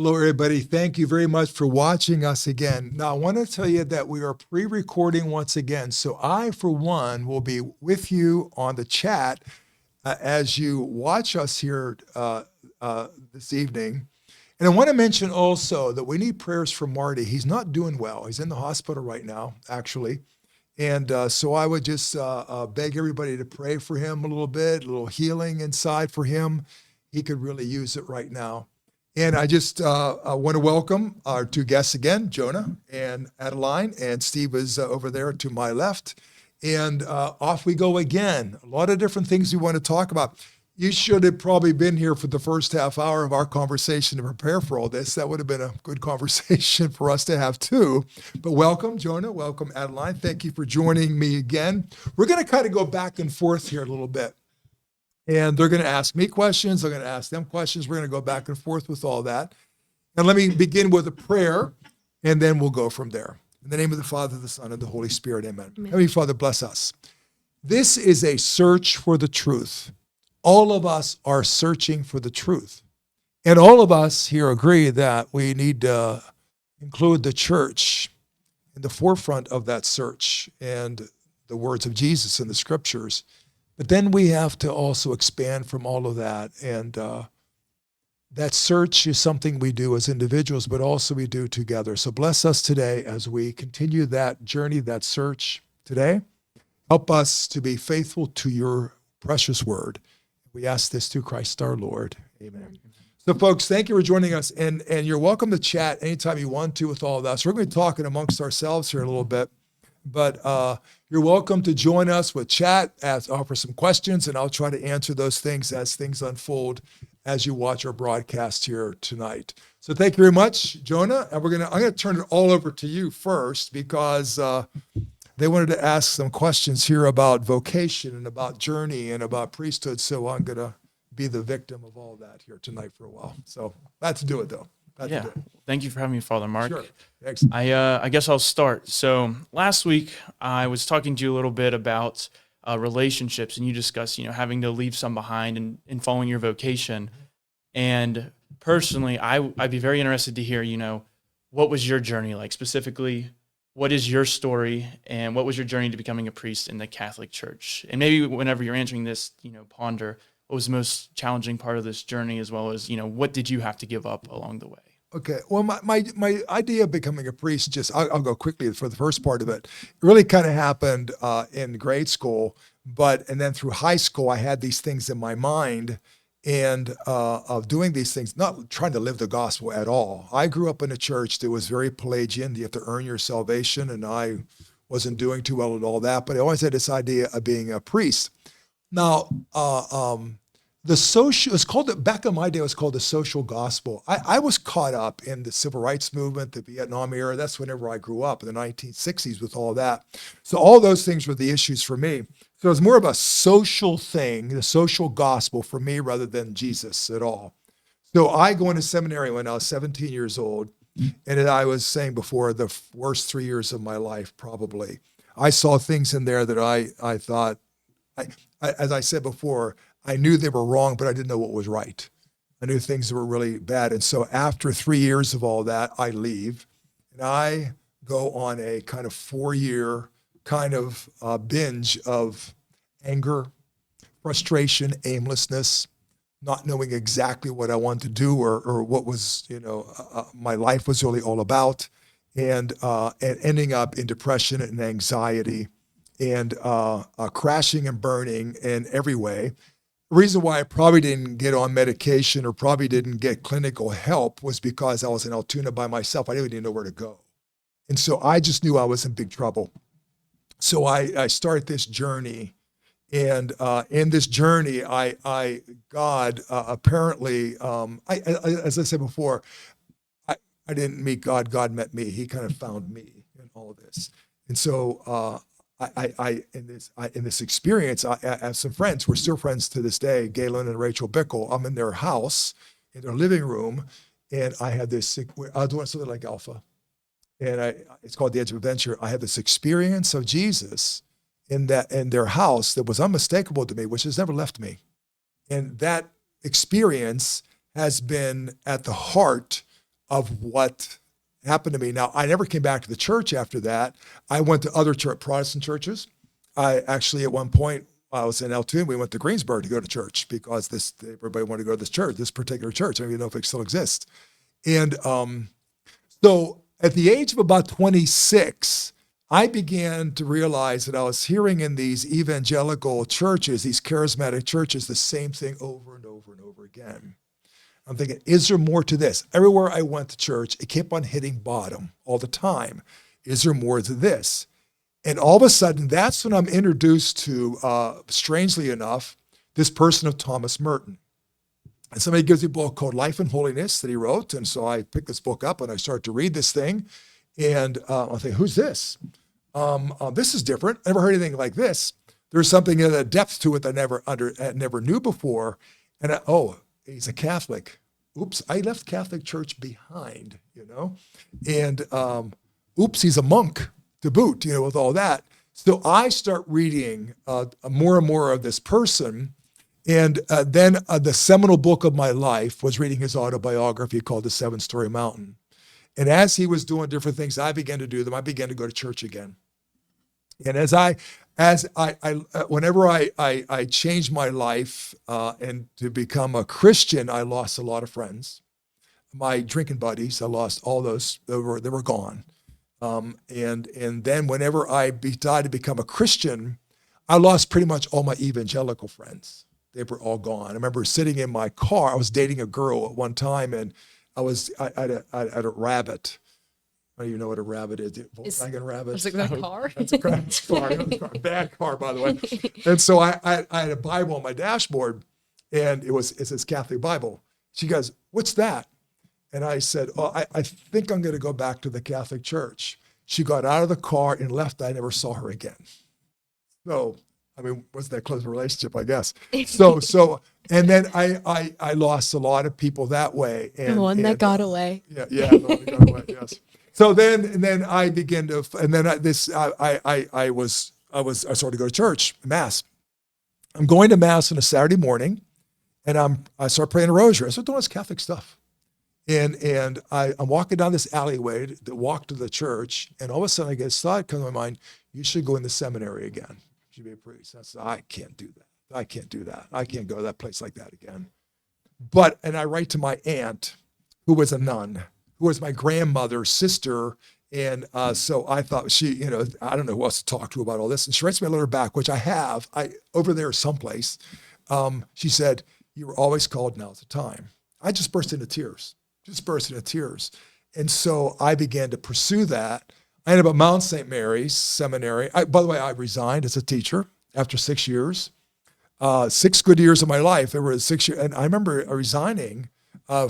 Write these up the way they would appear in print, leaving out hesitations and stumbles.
Hello, everybody. Thank you very much for watching us again. Now, I want to tell you that we are pre-recording once again. So I, for one, will be with you on the chat as you watch us here this evening. And I want to mention also that we need prayers for Marty. He's not doing well. He's in the hospital right now, actually. And so I would just beg everybody to pray for him a little healing inside for him. He could really use it right now. And I just want to welcome our two guests again, Jonah and Adeline, and Steve is over there to my left. And off we go again. A lot of different things we want to talk about. You should have probably been here for the first half hour of our conversation to prepare for all this. That would have been a good conversation for us to have too. But welcome, Jonah. Welcome, Adeline. Thank you for joining me again. We're going to kind of go back and forth here a little bit. And they're going to ask me questions. They're going to ask them questions. We're going to go back and forth with all that. And let me begin with a prayer, and then we'll go from there. In the name of the Father, the Son, and the Holy Spirit, amen. Heavenly Father, bless us. This is a search for the truth. All of us are searching for the truth. And all of us here agree that we need to include the church in the forefront of that search and the words of Jesus in the scriptures. But then we have to also expand from all of that. And that search is something we do as individuals, but also we do together. So bless us today as we continue that journey, that search today. Help us to be faithful to your precious word. We ask this through Christ our Lord. Amen. So folks, thank you for joining us. And you're welcome to chat anytime you want to with all of us. We're going to be talking amongst ourselves here a little bit. But you're welcome to join us with chat, offer some questions, and I'll try to answer those things as things unfold as you watch our broadcast here tonight. So thank you very much, Jonah. And I'm going to turn it all over to you first because they wanted to ask some questions here about vocation and about journey and about priesthood. So I'm going to be the victim of all that here tonight for a while. So let's do it, though. Thank you for having me, Father Mark. Sure. Thanks. I guess I'll start. So last week I was talking to you a little bit about relationships, and you discussed, having to leave some behind and following your vocation. And personally, I'd be very interested to hear, what was your journey like? Specifically, what is your story, and what was your journey to becoming a priest in the Catholic Church? And maybe whenever you're answering this, ponder what was the most challenging part of this journey, as well as, what did you have to give up along the way? Okay. Well, my idea of becoming a priest, I'll go quickly for the first part of it. It really kind of happened in grade school, and then through high school, I had these things in my mind and of doing these things, not trying to live the gospel at all. I grew up in a church that was very Pelagian. You have to earn your salvation, and I wasn't doing too well at all that, but I always had this idea of being a priest. Now, back in my day, it was called the social gospel. I was caught up in the civil rights movement, the Vietnam era. That's whenever I grew up in the 1960s with all that. So all those things were the issues for me. So it was more of a social thing, the social gospel for me rather than Jesus at all. So I go into seminary when I was 17 years old. And as I was saying before, the worst 3 years of my life, probably. I saw things in there that I thought, as I said before, I knew they were wrong, but I didn't know what was right. I knew things were really bad. And so after 3 years of all that, I leave and I go on a kind of 4-year kind of binge of anger, frustration, aimlessness, not knowing exactly what I wanted to do or what was, my life was really all about, and ending up in depression and anxiety and crashing and burning in every way. The reason why I probably didn't get on medication or probably didn't get clinical help was because I was in Altoona by myself. I didn't even know where to go. And so I just knew I was in big trouble. So I started this journey. And in this journey, God apparently, as I said before, I didn't meet God. God met me. He kind of found me in all of this. And so in this experience, I have some friends. We're still friends to this day, Galen and Rachel Bickle. I'm in their house, in their living room, and I had this, I was doing something like Alpha, and it's called The Edge of Adventure. I had this experience of Jesus in their house that was unmistakable to me, which has never left me. And that experience has been at the heart of what happened to me. Now, I never came back to the church after that. I went to other Protestant churches. I actually, at one point, I was in Altoona. We went to Greensburg to go to church because everybody wanted to go to this church, this particular church. I don't even know if it still exists. And so at the age of about 26, I began to realize that I was hearing in these evangelical churches, these charismatic churches, the same thing over and over and over again. I'm thinking, is there more to this? Everywhere I went to church, it kept on hitting bottom all the time. Is there more to this? And all of a sudden, that's when I'm introduced to, strangely enough, this person of Thomas Merton. And somebody gives me a book called Life and Holiness that he wrote. And so I picked this book up and I started to read this thing. And I think, who's this? This is different. I never heard anything like this. There's something in a depth to it that I never knew before. And he's a Catholic. Oops, I left Catholic Church behind, And oops, he's a monk to boot, with all that. So I start reading more and more of this person. And then the seminal book of my life was reading his autobiography called The Seven-Story Mountain. And as he was doing different things, I began to do them. I began to go to church again. And whenever I changed my life and to become a Christian, I lost a lot of friends. My drinking buddies, I lost all those. They were gone. And then whenever I decided to become a Christian, I lost pretty much all my evangelical friends. They were all gone. I remember sitting in my car. I was dating a girl at one time, and I had a Rabbit. I don't even know what a Rabbit is. Volkswagen Rabbit. Is it that car? That's a car. Bad car, by the way. And so I had a Bible on my dashboard, and it's this Catholic Bible. She goes, "What's that?" And I said, "Oh, I think I'm going to go back to the Catholic Church." She got out of the car and left. I never saw her again. So, I mean, wasn't that close a relationship, I guess. So, and then I lost a lot of people that way. And the one that got away. Yeah, the one that got away. Yes. So then I began to, and then I started to go to church, Mass. I'm going to Mass on a Saturday morning, and I start praying a rosary. I start doing this Catholic stuff. And I'm walking down this alleyway to walk to the church, and all of a sudden I get a thought comes to my mind, you should go in the seminary again. You should be a priest. I said, I can't do that. I can't do that. I can't go to that place like that again. And I write to my aunt, who was a nun, who was my grandmother's sister. And so I thought she, I don't know who else to talk to about all this. And she writes me a letter back, which I have, over there someplace. She said, you were always called, now's the time. I just burst into tears. And so I began to pursue that. I ended up at Mount St. Mary's Seminary. By the way, I resigned as a teacher after 6 years. 6 good years of my life. There were 6 years. And I remember resigning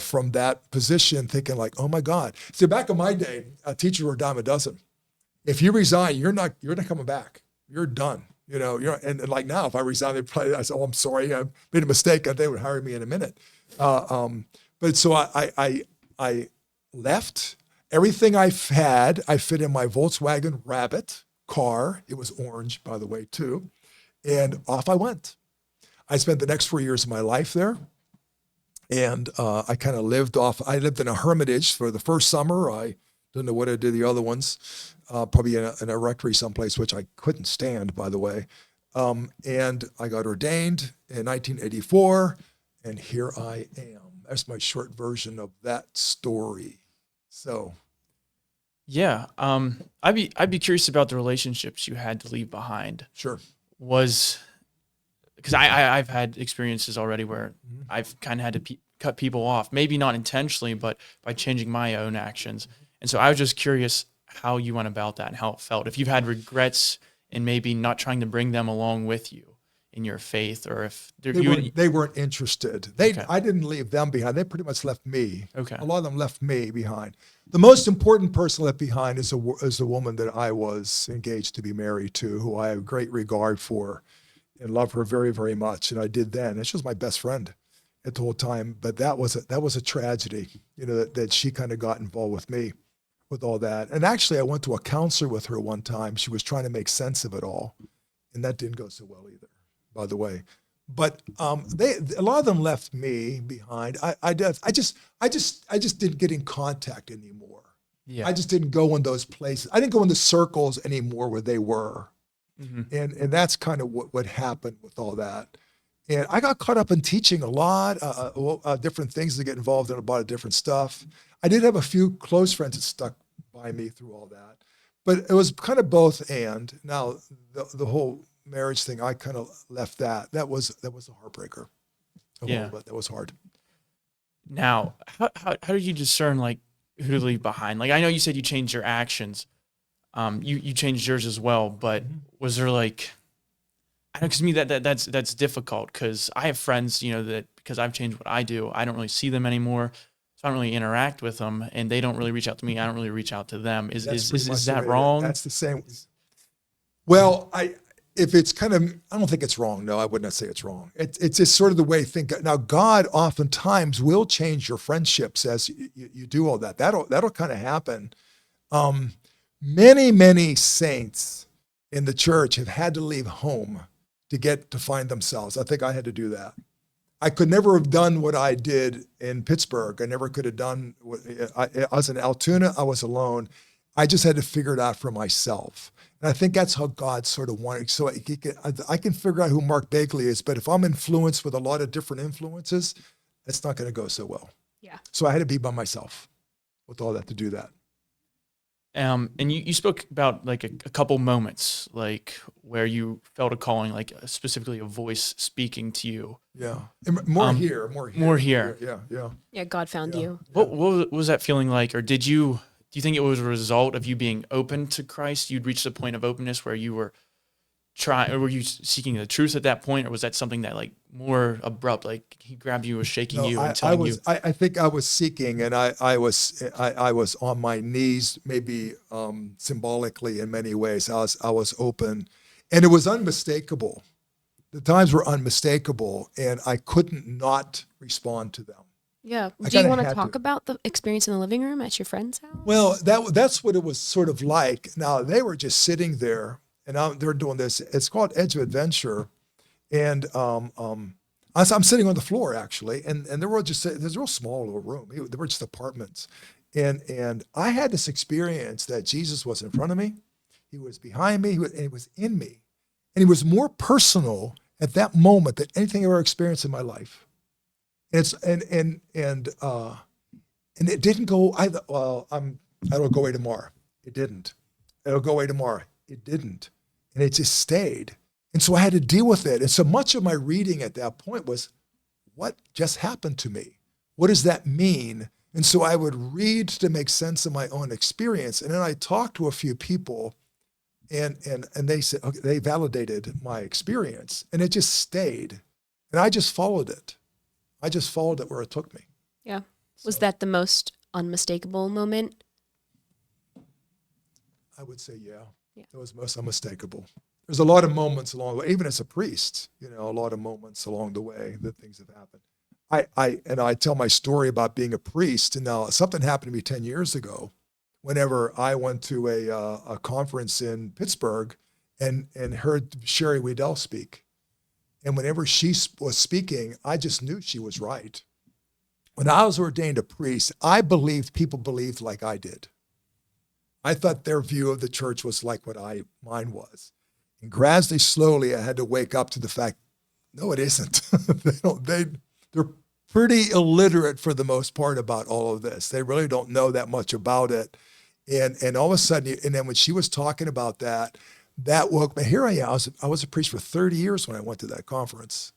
from that position thinking like, oh my God. See, back in my day, teachers were a dime a dozen. If you resign, you're not coming back. You're done. And like now, if I resign, I say, oh, I'm sorry. I made a mistake. They would hire me in a minute. But so I left. Everything I had, I fit in my Volkswagen Rabbit car. It was orange, by the way, too. And off I went. I spent the next 4 years of my life there. And I kind of I lived in a hermitage for the first summer. I don't know what I did the other ones, probably in a rectory someplace, which I couldn't stand, by the way. And I got ordained in 1984, and here I am. That's my short version of that story. So, Yeah, I'd be curious about the relationships you had to leave behind. sure. Because I've had experiences already where I've kind of had to cut people off, maybe not intentionally, but by changing my own actions. And so I was just curious how you went about that and how it felt. If you've had regrets in maybe not trying to bring them along with you in your faith, or if They weren't interested. Okay. I didn't leave them behind. They pretty much left me. Okay. A lot of them left me behind. The most important person left behind is a woman that I was engaged to be married to, who I have great regard for and love her very, very much. And I did then. And she was my best friend at the whole time. But that was a tragedy, that she kind of got involved with me with all that. And actually, I went to a counselor with her one time. She was trying to make sense of it all. And that didn't go so well either, by the way. But a lot of them left me behind. I just didn't get in contact anymore. Yeah. I just didn't go in those places. I didn't go in the circles anymore where they were. Hmm. And that's kind of what happened with all that. And I got caught up in teaching a lot, different things to get involved in, a lot of different stuff. I did have a few close friends that stuck by me through all that, but it was kind of both and. Now the whole marriage thing, I kind of left that. That was a heartbreaker. Yeah. That was hard. Now, how did you discern like who to leave behind? Like I know you said you changed your actions. You changed yours as well, but was there like, I know, because to me that's difficult because I have friends, that because I've changed what I do, I don't really see them anymore, so I don't really interact with them, and they don't really reach out to me. I don't really reach out to them. Is Pretty much that the way wrong? That's the same. Well, if it's kind of, I don't think it's wrong. No, I would not say it's wrong. It's just sort of the way think. Now, God oftentimes will change your friendships as you do all that. That'll kind of happen. Many saints in the church have had to leave home to find themselves. I think I had to do that. I could never have done what I did in Pittsburgh. I never could have done I was in Altoona. I was alone. I just had to figure it out for myself. And I think that's how God sort of wanted. So I can figure out who Mark Bagley is, but if I'm influenced with a lot of different influences, it's not going to go so well. Yeah. So I had to be by myself with all that to do that. And you spoke about like a couple moments, like where you felt a calling, like specifically a voice speaking to you. Yeah. And more here. Yeah. Yeah, God found you. What was that feeling like? Or do you think it was a result of you being open to Christ? You'd reached a point of openness where you were were you seeking the truth at that point? Or was that something that like more abrupt, like he grabbed you, was shaking you and telling you? I think I was seeking, and I was on my knees, maybe symbolically in many ways. I was open, and it was unmistakable. The times were unmistakable, and I couldn't not respond to them. Yeah. I Do you kinda want to had talk to. about the experience in the living room at your friend's house? Well, that's what it was sort of like. Now they were just sitting there, and they're doing this. It's called Edge of Adventure, and I'm sitting on the floor actually, and they were just there's a real small little room. They were just apartments, and I had this experience that Jesus was in front of me, he was behind me, and he was in me, and he was more personal at that moment than anything I've ever experienced in my life. And it didn't go either. Well, it'll go away tomorrow. It didn't. It'll go away tomorrow. It didn't. And it just stayed. And so I had to deal with it. And so much of my reading at that point was, what just happened to me? What does that mean? And so I would read to make sense of my own experience. And then I talked to a few people, and they said, okay, they validated my experience, and it just stayed. And I just followed it. I just followed it where it took me. Yeah. Was that the most unmistakable moment? I would say, yeah. Yeah. It was most unmistakable. There's a lot of moments along the way, even as a priest, a lot of moments along the way that things have happened. I tell my story about being a priest, and now something happened to me 10 years ago whenever I went to a conference in Pittsburgh and heard Sherry Weedell speak. And whenever she was speaking, I just knew she was right. When I was ordained a priest, I believed people believed like I did. I thought their view of the church was like what mine was. And gradually, slowly, I had to wake up to the fact, no, it isn't. They're pretty illiterate for the most part about all of this. They really don't know that much about it. And all of a sudden, and then when she was talking about that woke me. Here I am. I was a priest for 30 years when I went to that conference.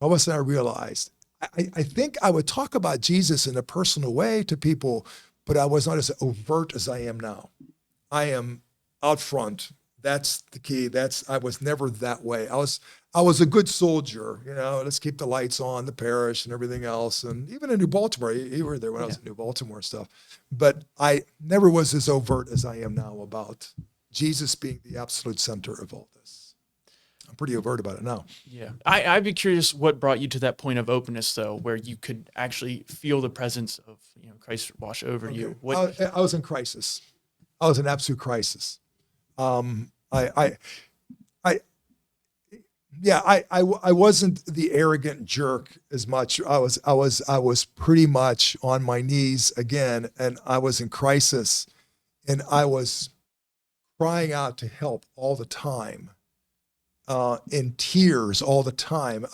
All of a sudden, I realized, I think I would talk about Jesus in a personal way to people, but I was not as overt as I am now. I am out front. That's the key. I was never that way. I was a good soldier, let's keep the lights on, the parish and everything else. And even in New Baltimore, you were there when I was in New Baltimore and stuff. But I never was as overt as I am now about Jesus being the absolute center of all this. I'm pretty overt about it now. Yeah. I'd be curious what brought you to that point of openness, though, where you could actually feel the presence of Christ wash over you. What? I was in crisis. I was in absolute crisis. yeah, I wasn't the arrogant jerk as much. I was pretty much on my knees again, and I was in crisis, and I was crying out to help all the time, in tears all the time.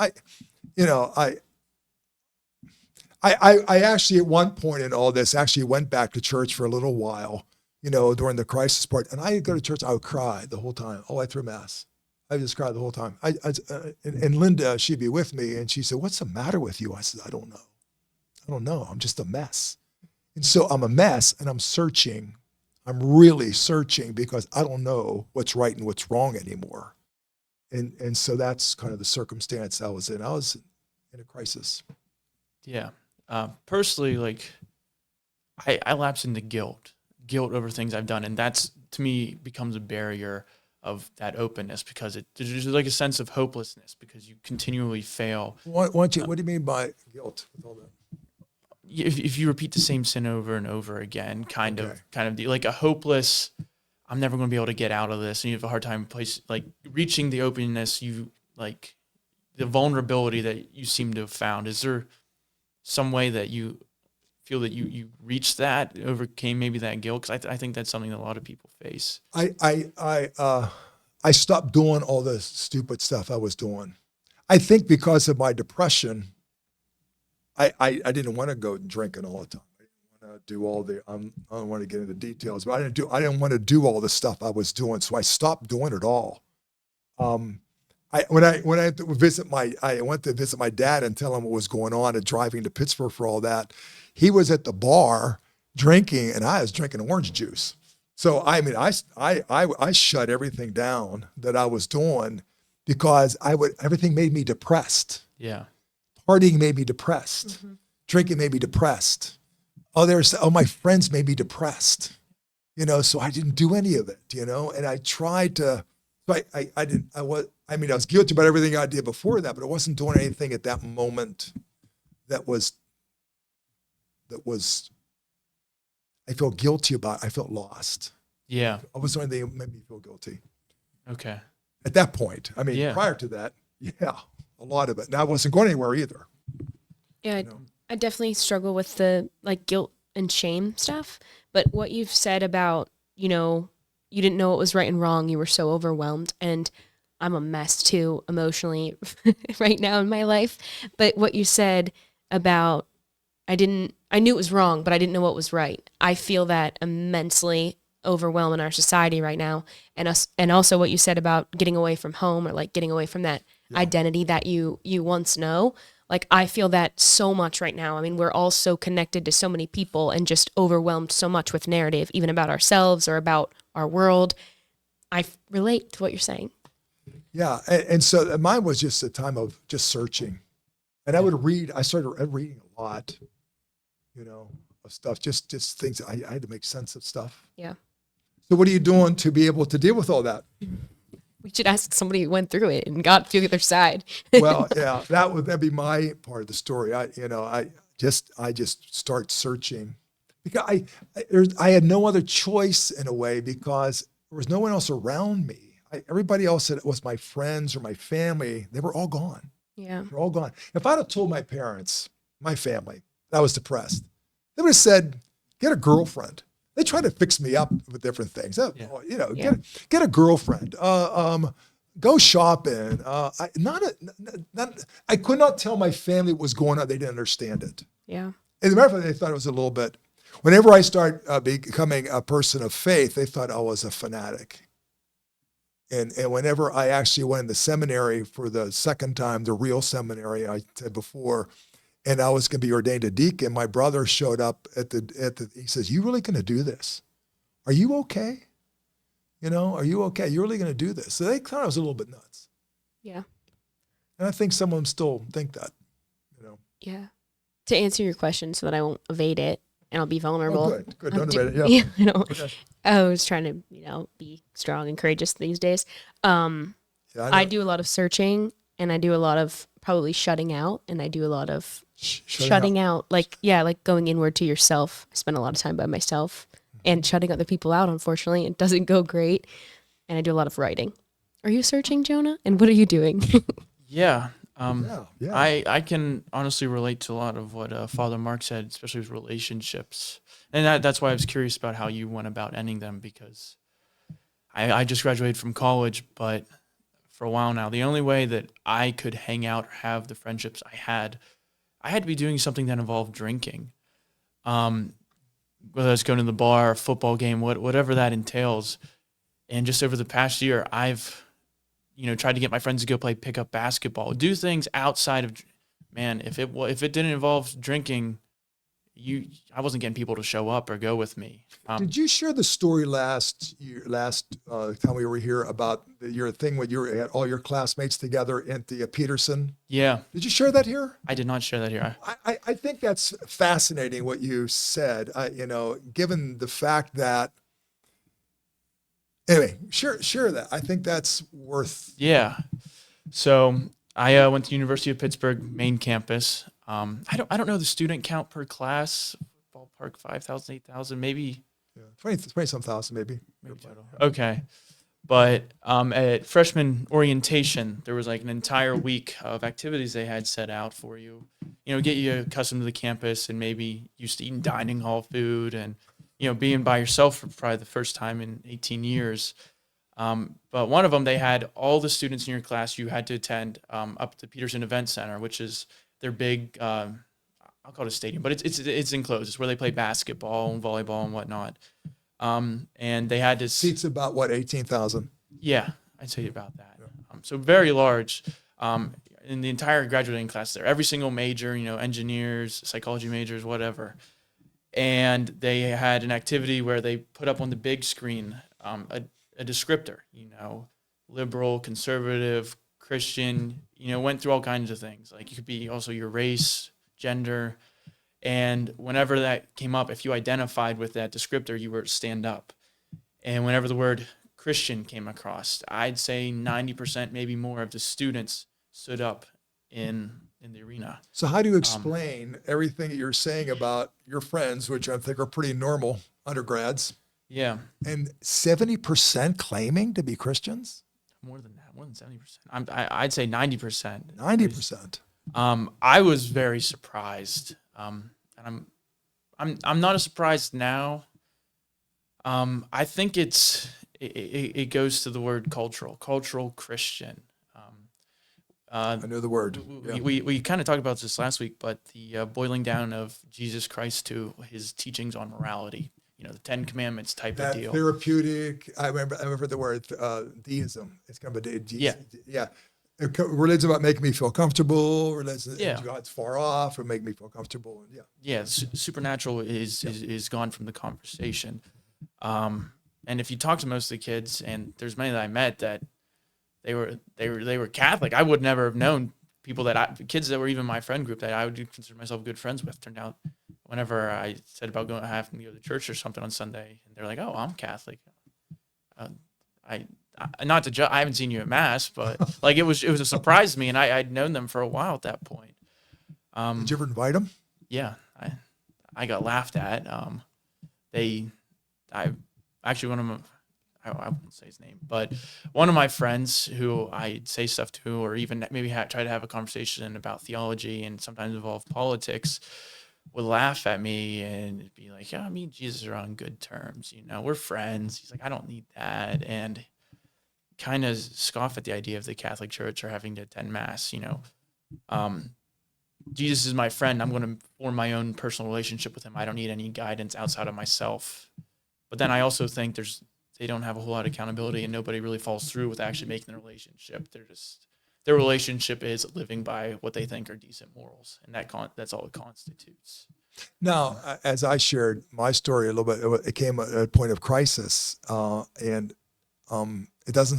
You know, I actually at one point in all this actually went back to church for a little while, during the crisis part, and I go to church, I would cry the whole time, all the way through mass. I just cried the whole time. And Linda, she'd be with me, and she said, "What's the matter with you?" I said, "I don't know. I don't know. I'm just a mess." And so I'm a mess, and I'm searching. I'm really searching because I don't know what's right and what's wrong anymore. And so that's kind of the circumstance I was in. I was in a crisis. Yeah. Personally, like I lapse into guilt over things I've done, and that's to me becomes a barrier of that openness because there's like a sense of hopelessness because you continually fail. What do you mean by guilt with all that? If you repeat the same sin over and over again, kind Okay. of like a hopeless, I'm never going to be able to get out of this, and you have a hard time reaching the openness like the vulnerability that you seem to have found. Is there some way that you feel that you reached that, overcame maybe that guilt? Because I think that's something that a lot of people face. I stopped doing all the stupid stuff I was doing. I think because of my depression, I didn't want to go drinking all the time. I didn't want to do all the I don't want to get into details, but I didn't want to do all the stuff I was doing, so I stopped doing it all. When I went to visit my dad and tell him what was going on and driving to Pittsburgh for all that. He was at the bar drinking, and I was drinking orange juice. So I mean, I shut everything down that I was doing because everything made me depressed. Yeah. Partying made me depressed. Mm-hmm. Drinking made me depressed. My friends made me depressed. So I didn't do any of it. And I tried to. So I was guilty about everything I did before that, but I wasn't doing anything at that moment that was I felt guilty about. I felt lost. Yeah. I was doing anything that made me feel guilty Okay. at that point. I mean, Yeah. prior to that, yeah, a lot of it. And I wasn't going anywhere either. Yeah, You know? I definitely struggle with the like guilt and shame stuff. But what you've said about, you didn't know what was right and wrong. You were so overwhelmed. And I'm a mess too, emotionally right now in my life. But what you said about I knew it was wrong, but I didn't know what was right. I feel that immensely overwhelmed in our society right now. And also what you said about getting away from home or like getting away from that identity that you once know. Like I feel that so much right now. I mean, we're all so connected to so many people and just overwhelmed so much with narrative, even about ourselves or about our world. I relate to what you're saying. Yeah, and so mine was just a time of just searching, and I started reading a lot, of stuff, just things. I had to make sense of stuff. Yeah. So what are you doing to be able to deal with all that? We should ask somebody who went through it and got to the other side. Well, yeah, that'd be my part of the story. I just start searching because I had no other choice in a way because there was no one else around me. Everybody else that was my friends or my family, they were all gone. Yeah. They're all gone. If I'd have told my parents, my family, that I was depressed, they would have said, "Get a girlfriend." They tried to fix me up with different things. Get a girlfriend. Go shopping. I could not tell my family what was going on. They didn't understand it. Yeah. As a matter of fact, they thought it was a little bit. Whenever I start becoming a person of faith, they thought I was a fanatic. And whenever I actually went in the seminary for the second time, the real seminary I said before, and I was going to be ordained a deacon, my brother showed up he says, "You really going to do this? Are you okay? Are you okay? You're really going to do this?" So they thought I was a little bit nuts. Yeah. And I think some of them still think that, Yeah. To answer your question so that I won't evade it and I'll be vulnerable. Oh, good. Don't evade it. Yeah. Yeah. I was trying to, be strong and courageous these days. I do a lot of searching and I do a lot of probably shutting out and I do a lot of shutting out. Like going inward to yourself. I spend a lot of time by myself and shutting other people out. Unfortunately, it doesn't go great. And I do a lot of writing. Are you searching, Jonah? And what are you doing? Yeah. Yeah. I can honestly relate to a lot of what Father Mark said, especially with relationships. And that's why I was curious about how you went about ending them, because I just graduated from college, but for a while now, the only way that I could hang out or have the friendships I had to be doing something that involved drinking. Um, whether it's going to the bar, a football game, whatever that entails. And just over the past year, I've tried to get my friends to go play pickup basketball, do things outside of. Man, if it didn't involve drinking, I wasn't getting people to show up or go with me. Did you share the story last time we were here about your thing when you had all your classmates together at the Peterson? Yeah, Did you share that here? I did not share that here. I think that's fascinating what you said. Given the fact that. Anyway, share that. I think that's worth. Yeah. So I went to University of Pittsburgh main campus. I don't know the student count per class. Ballpark 5,000, 8,000, maybe 20 some thousand, maybe. total. Okay. But at freshman orientation, there was like an entire week of activities they had set out for you. Get you accustomed to the campus and maybe used to eating dining hall food and being by yourself for probably the first time in 18 years. But one of them, they had all the students in your class you had to attend up at the Peterson Event Center, which is their big, I'll call it a stadium, but it's enclosed. It's where they play basketball and volleyball and whatnot. And they had to Seats about what, 18,000? Yeah, I'd say about that. So very large. In the entire graduating class there, every single major, engineers, psychology majors, whatever. And they had an activity where they put up on the big screen a descriptor, liberal, conservative, Christian, went through all kinds of things. Like it could be also your race, gender. And whenever that came up, if you identified with that descriptor, you were to stand up. And whenever the word Christian came across, I'd say 90%, maybe more of the students stood up in the arena. So how do you explain everything that you're saying about your friends, which I think are pretty normal undergrads, Yeah, and 70% claiming to be Christians? more than that, more than 70%. I'd say 90%. 90%. I was very surprised, and I'm not as surprised now. I think it goes to the word cultural Christian. I know the word. Yeah. We kind of talked about this last week, but the boiling down of Jesus Christ to his teachings on morality, the 10 Commandments type That of deal. therapeutic. I remember the word deism. It's kind of a Yeah. yeah. Religion's about making me feel comfortable. Religion, Yeah. God's far off, or make me feel comfortable. Yeah. Yeah, supernatural is gone from the conversation. And if you talk to most of the kids, and there's many that I met that they were Catholic, I would never have known kids that were even my friend group that I would consider myself good friends with. Turned out, whenever I said about having to go to church or something on Sunday, and they're like, "Oh, I'm Catholic." Not to judge, I haven't seen you at mass, but like it was a surprise to me, and I'd known them for a while at that point. Did you ever invite them? Yeah, I got laughed at. One of them, I won't say his name, but one of my friends who I'd say stuff to, or even maybe try to have a conversation about theology and sometimes involve politics, would laugh at me and be like, "Yeah, me and Jesus are on good terms. We're friends." He's like, "I don't need that," and kind of scoff at the idea of the Catholic Church or having to attend mass. Jesus is my friend. I'm going to form my own personal relationship with him. I don't need any guidance outside of myself. But then I also think they don't have a whole lot of accountability, and nobody really follows through with actually making the relationship. Their relationship is living by what they think are decent morals, and that's all it constitutes. Now, as I shared my story a little bit, it came at a point of crisis, and it doesn't.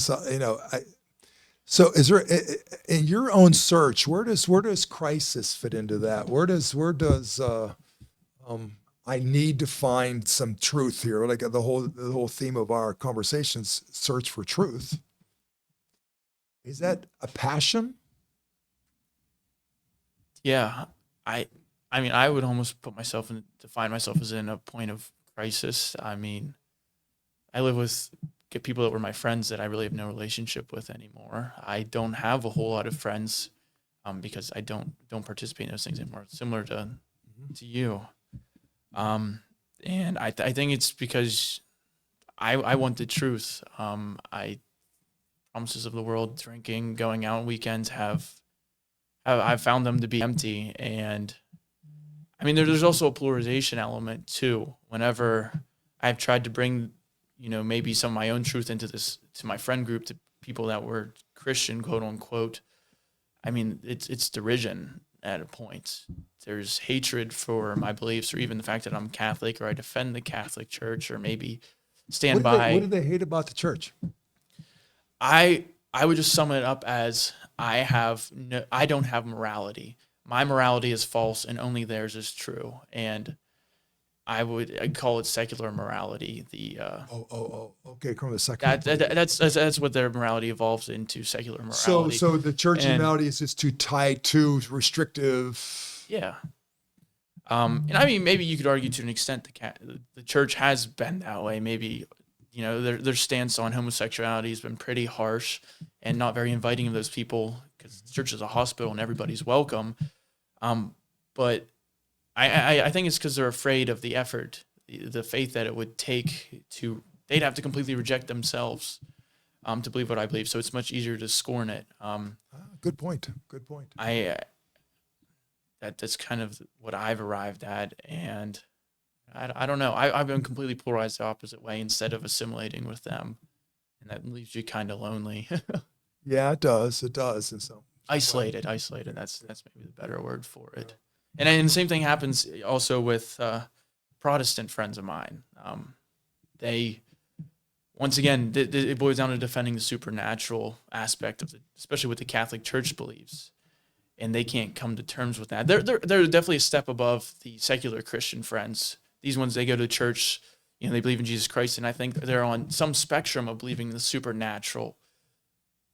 So, is there in your own search? Where does crisis fit into that? Where does I need to find some truth here? Like the whole theme of our conversations, search for truth. Is that a passion? Yeah, I mean, I would almost define myself as in a point of crisis. I mean, I live with get people that were my friends that I really have no relationship with anymore. I don't have a whole lot of friends because I don't participate in those things anymore. Similar to you, and I think it's because I want the truth. I promises of the world, drinking, going out on weekends I've found them to be empty. And I mean, there's also a polarization element too. Whenever I've tried to bring, maybe some of my own truth to my friend group, to people that were Christian, quote unquote, I mean, it's derision at a point. There's hatred for my beliefs, or even the fact that I'm Catholic, or I defend the Catholic Church, or maybe stand by. What do they hate about the church? I would just sum it up as I don't have morality. My morality is false, and only theirs is true. And I'd call it secular morality. Okay, come to the second. That's what their morality evolves into, secular morality. So the church morality is just too tight, too restrictive. Yeah. And I mean, maybe you could argue to an extent the church has been that way. Maybe, their stance on homosexuality has been pretty harsh and not very inviting of those people, because the church is a hospital and everybody's welcome. But I think it's because they're afraid of the effort, the faith that it would take they'd have to completely reject themselves to believe what I believe. So it's much easier to scorn it. Good point. That's kind of what I've arrived at. And I don't know. I've been completely polarized the opposite way instead of assimilating with them. And that leaves you kind of lonely. Yeah, it does. And so isolated. That's maybe the better word for it. And the same thing happens also with Protestant friends of mine. They, once again, it boils down to defending the supernatural aspect of especially what the Catholic Church believes, and they can't come to terms with that. They're definitely a step above the secular Christian friends. These ones, they go to church, they believe in Jesus Christ, and I think they're on some spectrum of believing in the supernatural,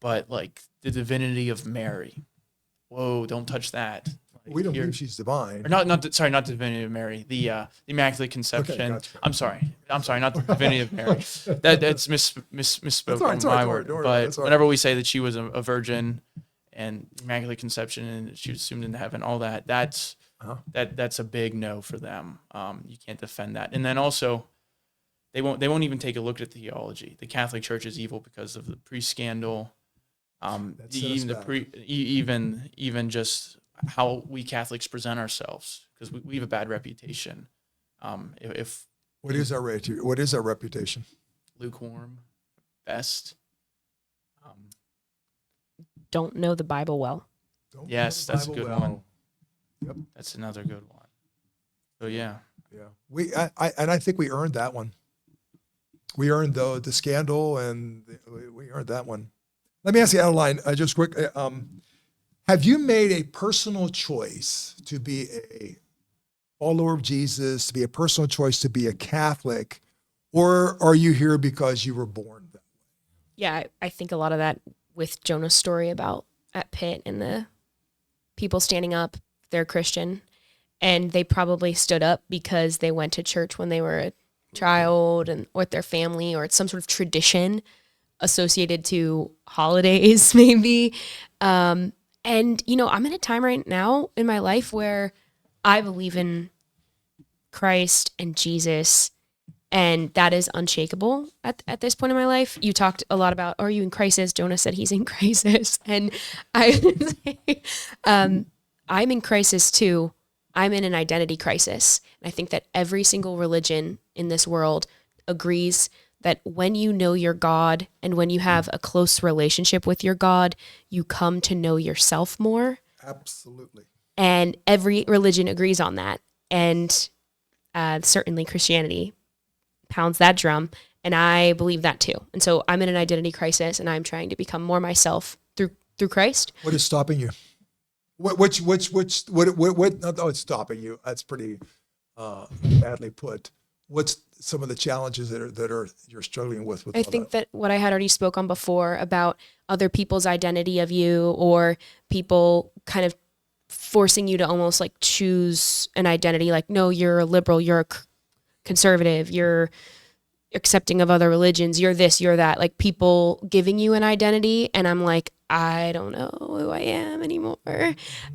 but like the divinity of Mary. Whoa, don't touch that. We don't believe she's divine. Or not the divinity of Mary, the Immaculate Conception. Okay, gotcha. I'm sorry, not the divinity of Mary. That's misspoke on my word. But whenever we say that she was a virgin and Immaculate Conception and she was assumed into heaven, all that, that's a big no for them. You can't defend that. And then also, they won't even take a look at theology. The Catholic Church is evil because of the pre-scandal, even just how we Catholics present ourselves, because we have a bad reputation. What is our reputation? Lukewarm, best. Don't know the Bible well. Yes, that's a good one. Yep, that's another good one. So yeah. I think we earned that one. We earned the scandal, and we earned that one. Let me ask you, Adeline, just quick. Have you made a personal choice to be a follower of Jesus, to be a personal choice to be a Catholic, or are you here because you were born that way? Yeah, I think a lot of that with Jonah's story about at Pitt and the people standing up, they're Christian, and they probably stood up because they went to church when they were a child and with their family, or it's some sort of tradition associated to holidays, maybe. And, I'm in a time right now in my life where I believe in Christ and Jesus, and that is unshakable at this point in my life. You talked a lot about, are you in crisis? Jonah said he's in crisis. And I'm in crisis too. I'm in an identity crisis. And I think that every single religion in this world agrees that when you know your God and when you have a close relationship with your God, you come to know yourself more. Absolutely. And every religion agrees on that. And certainly Christianity pounds that drum. And I believe that too. And so I'm in an identity crisis, and I'm trying to become more myself through Christ. What is stopping you? What it's stopping you? That's pretty badly put. What's some of the challenges that you're struggling with I think that what I had already spoke on before about other people's identity of you, or people kind of forcing you to almost like choose an identity, like, no, you're a liberal, you're a conservative, you're accepting of other religions. You're this, you're that. Like people giving you an identity, and I'm like, I don't know who I am anymore.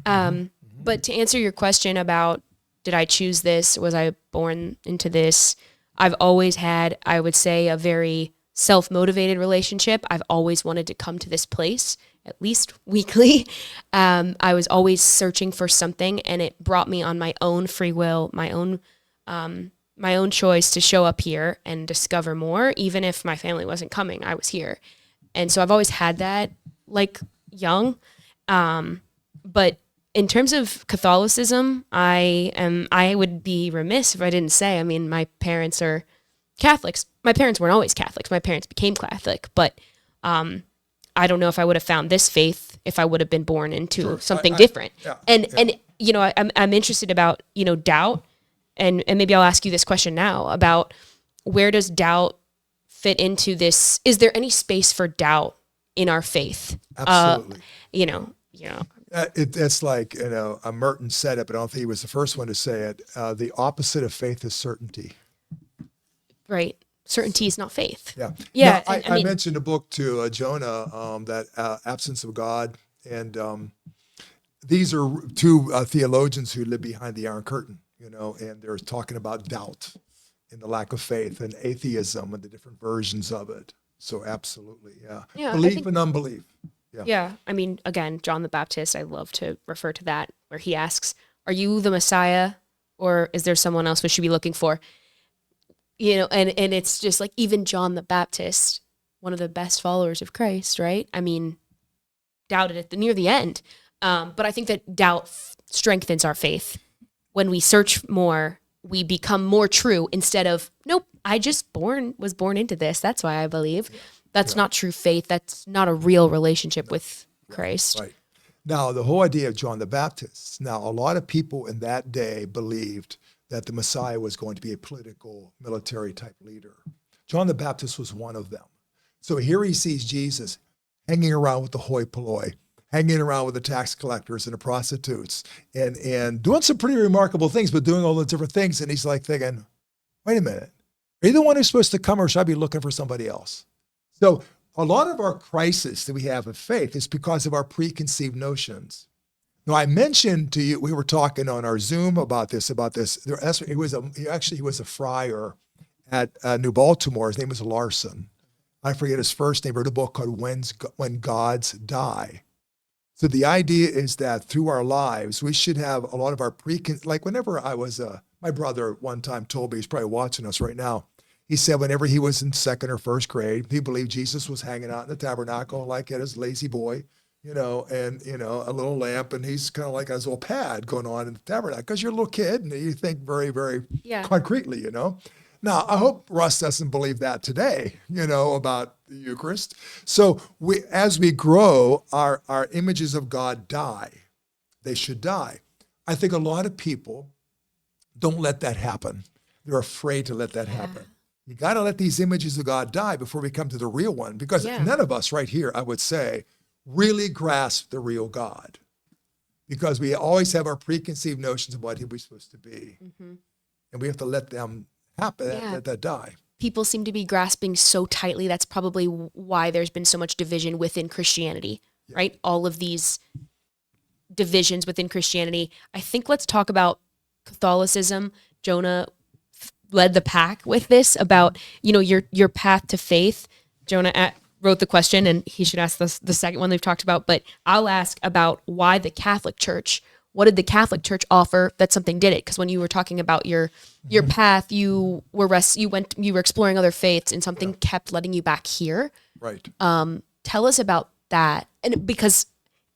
But to answer your question about did I choose this? Was I born into this? I've always had, I would say, a very self-motivated relationship. I've always wanted to come to this place, at least weekly. I was always searching for something, and it brought me on my own free will, my own choice to show up here and discover more. Even if my family wasn't coming, I was here. And so I've always had that, like, young. But in terms of Catholicism, I would be remiss if I didn't say, I mean, my parents are Catholics. My parents weren't always Catholics. My parents became Catholic, but I don't know if I would have found this faith if I would have been born into something different. And you know, I'm interested about, you know, doubt, and maybe I'll ask you this question now about where does doubt fit into this? Is there any space for doubt in our faith? Absolutely. You know. It's like, you know, Merton said it, but I don't think he was the first one to say it. The opposite of faith is certainty. Right. Certainty is not faith. Yeah. Yeah. Now, I mean, mentioned a book to Jonah, that Absence of God. And these are two theologians who live behind the Iron Curtain, you know, and they're talking about doubt and the lack of faith and atheism and the different versions of it. So absolutely, yeah. Belief and unbelief. Yeah. I mean, again, John the Baptist, I love to refer to that, where he asks, are you the Messiah, or is there someone else we should be looking for? You know, and it's just like, even John the Baptist, one of the best followers of Christ, right? I mean, doubted at near the end. But I think that doubt strengthens our faith. When we search more, we become more true instead of, nope, I just was born into this. That's why I believe. That's not true faith. That's not a real relationship with Christ. Right. Now, the whole idea of John the Baptist. Now, a lot of people in that day believed that the Messiah was going to be a political, military type leader. John the Baptist was one of them. So here he sees Jesus hanging around with the hoi polloi, hanging around with the tax collectors and the prostitutes, and doing some pretty remarkable things, but doing all the different things. And he's like thinking, wait a minute, are you the one who's supposed to come, or should I be looking for somebody else? So a lot of our crisis that we have of faith is because of our preconceived notions. Now, I mentioned to you, we were talking on our Zoom about this. He was a friar at New Baltimore. His name was Larson. I forget his first name. He wrote a book called When Gods Die. So the idea is that through our lives, we should have a lot of our like whenever my brother one time told me, he's probably watching us right now. He said whenever he was in second or first grade, he believed Jesus was hanging out in the tabernacle, like at his lazy boy, you know, and, you know, a little lamp, and he's kind of like his little pad going on in the tabernacle, because you're a little kid and you think very, very concretely, you know. Now, I hope Russ doesn't believe that today, you know, about the Eucharist. So as we grow, our images of God die. They should die. I think a lot of people don't let that happen. They're afraid to let that happen. You got to let these images of God die before we come to the real one, because none of us right here, I would say, really grasp the real God, because we always have our preconceived notions of what we're supposed to be. Mm-hmm. And we have to let them happen, let that die. People seem to be grasping so tightly. That's probably why there's been so much division within Christianity, right? All of these divisions within Christianity. I think let's talk about Catholicism. Jonah led the pack with this about, you know, your path to faith. Jonah wrote the question, and he should ask the second one they've talked about, but I'll ask about why the Catholic Church. What did the Catholic Church offer that something did it? Because when you were talking about your path, you were exploring other faiths, and something kept letting you back here. Right. Tell us about that, and because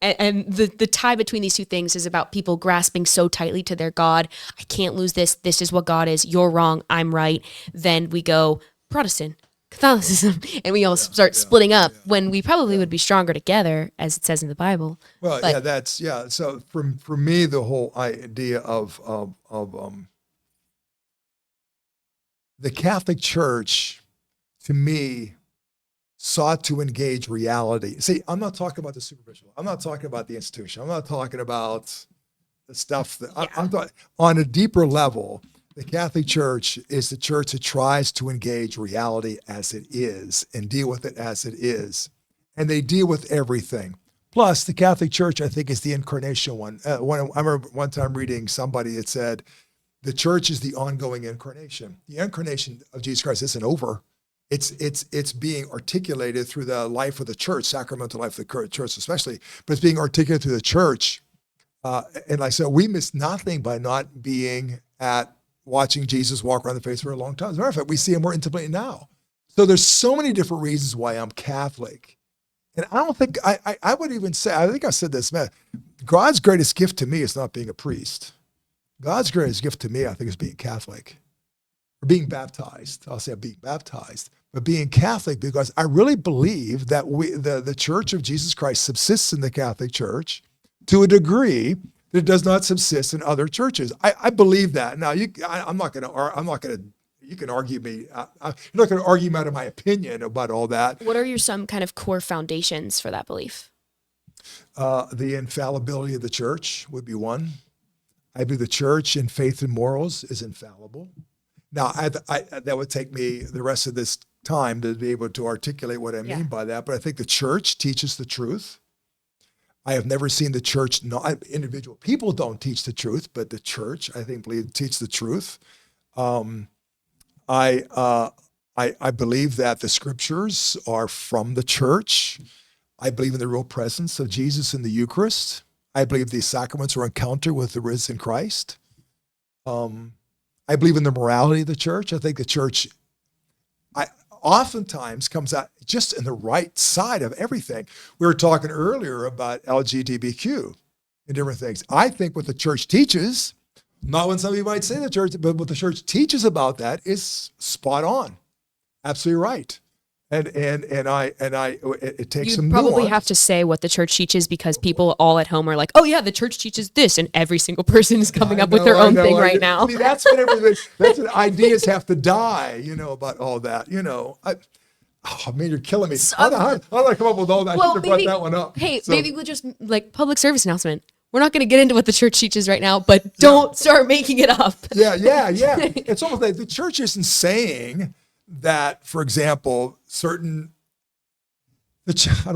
the tie between these two things is about people grasping so tightly to their God. I can't lose this. This is what God is. You're wrong. I'm right. Then we go Protestant, Catholicism, and we all start splitting up when we probably would be stronger together, as it says in the Bible. Well, So for me, the whole idea of the Catholic Church, to me, sought to engage reality. See, I'm not talking about the superficial. I'm not talking about the institution. I'm not talking about the stuff that I'm talking on a deeper level. The Catholic Church is the church that tries to engage reality as it is and deal with it as it is. And they deal with everything. Plus, the Catholic Church, I think, is the incarnational one. I remember one time reading somebody that said, the church is the ongoing incarnation. The incarnation of Jesus Christ isn't over. It's being articulated through the life of the church, sacramental life of the church especially, but it's being articulated through the church. And like I said, we miss nothing by not being at watching Jesus walk around the face for a long time. As a matter of fact, we see him more intimately now. So there's so many different reasons why I'm Catholic. And I don't think, I would even say, I think I said this, man, God's greatest gift to me is not being a priest. God's greatest gift to me, I think, is being Catholic or being baptized. I'll say being baptized, but being Catholic, because I really believe that the Church of Jesus Christ subsists in the Catholic Church to a degree that it does not subsist in other churches. I believe that. Now, you can argue me. You're not going to argue me out of my opinion about all that. What are your some kind of core foundations for that belief? The infallibility of the church would be one. I believe the church in faith and morals is infallible. Now, that would take me the rest of this time to be able to articulate what I mean by that. But I think the church teaches the truth. I have never seen the church, individual people don't teach the truth, but the church, I think, teach the truth. I believe that the scriptures are from the church. I believe in the real presence of Jesus in the Eucharist. I believe the sacraments are encounter with the risen Christ. I believe in the morality of the church. I think the church oftentimes comes out just in the right side of everything. We were talking earlier about LGBTQ and different things. I think what the church teaches, not when somebody might say the church, but what the church teaches about that is spot on. Absolutely right. And it takes some You probably nuance. have to say what the church teaches because people all at home are like, oh yeah, the church teaches this, and every single person is coming up with their own thing right now. See, that's what ideas have to die, about all that, you're killing me. How did I come up with all that? I should have brought that one up. Hey, maybe we'll just public service announcement. We're not going to get into what the church teaches right now, but don't start making it up. Yeah. It's almost like the church isn't saying that, for example, how do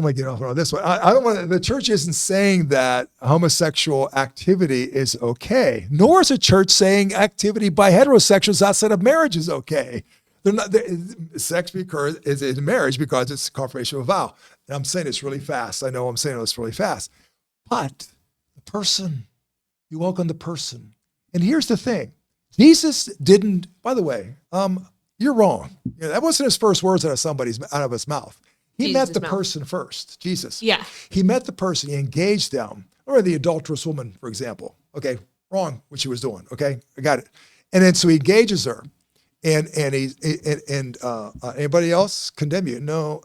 I get off on this one? The church isn't saying that homosexual activity is okay, nor is the church saying activity by heterosexuals outside of marriage is okay. Sex is in marriage because it's confirmation of a vow. And I'm saying this really fast. I know I'm saying this really fast. But the person, you welcome the person. And here's the thing. Jesus didn't, by the way, you're wrong. That wasn't his first words out of his mouth. He met the person first, Jesus. Yeah. He met the person, he engaged them. Or the adulterous woman, for example. Okay, wrong what she was doing. Okay, I got it. And then so he engages her. And anybody else condemn you? No,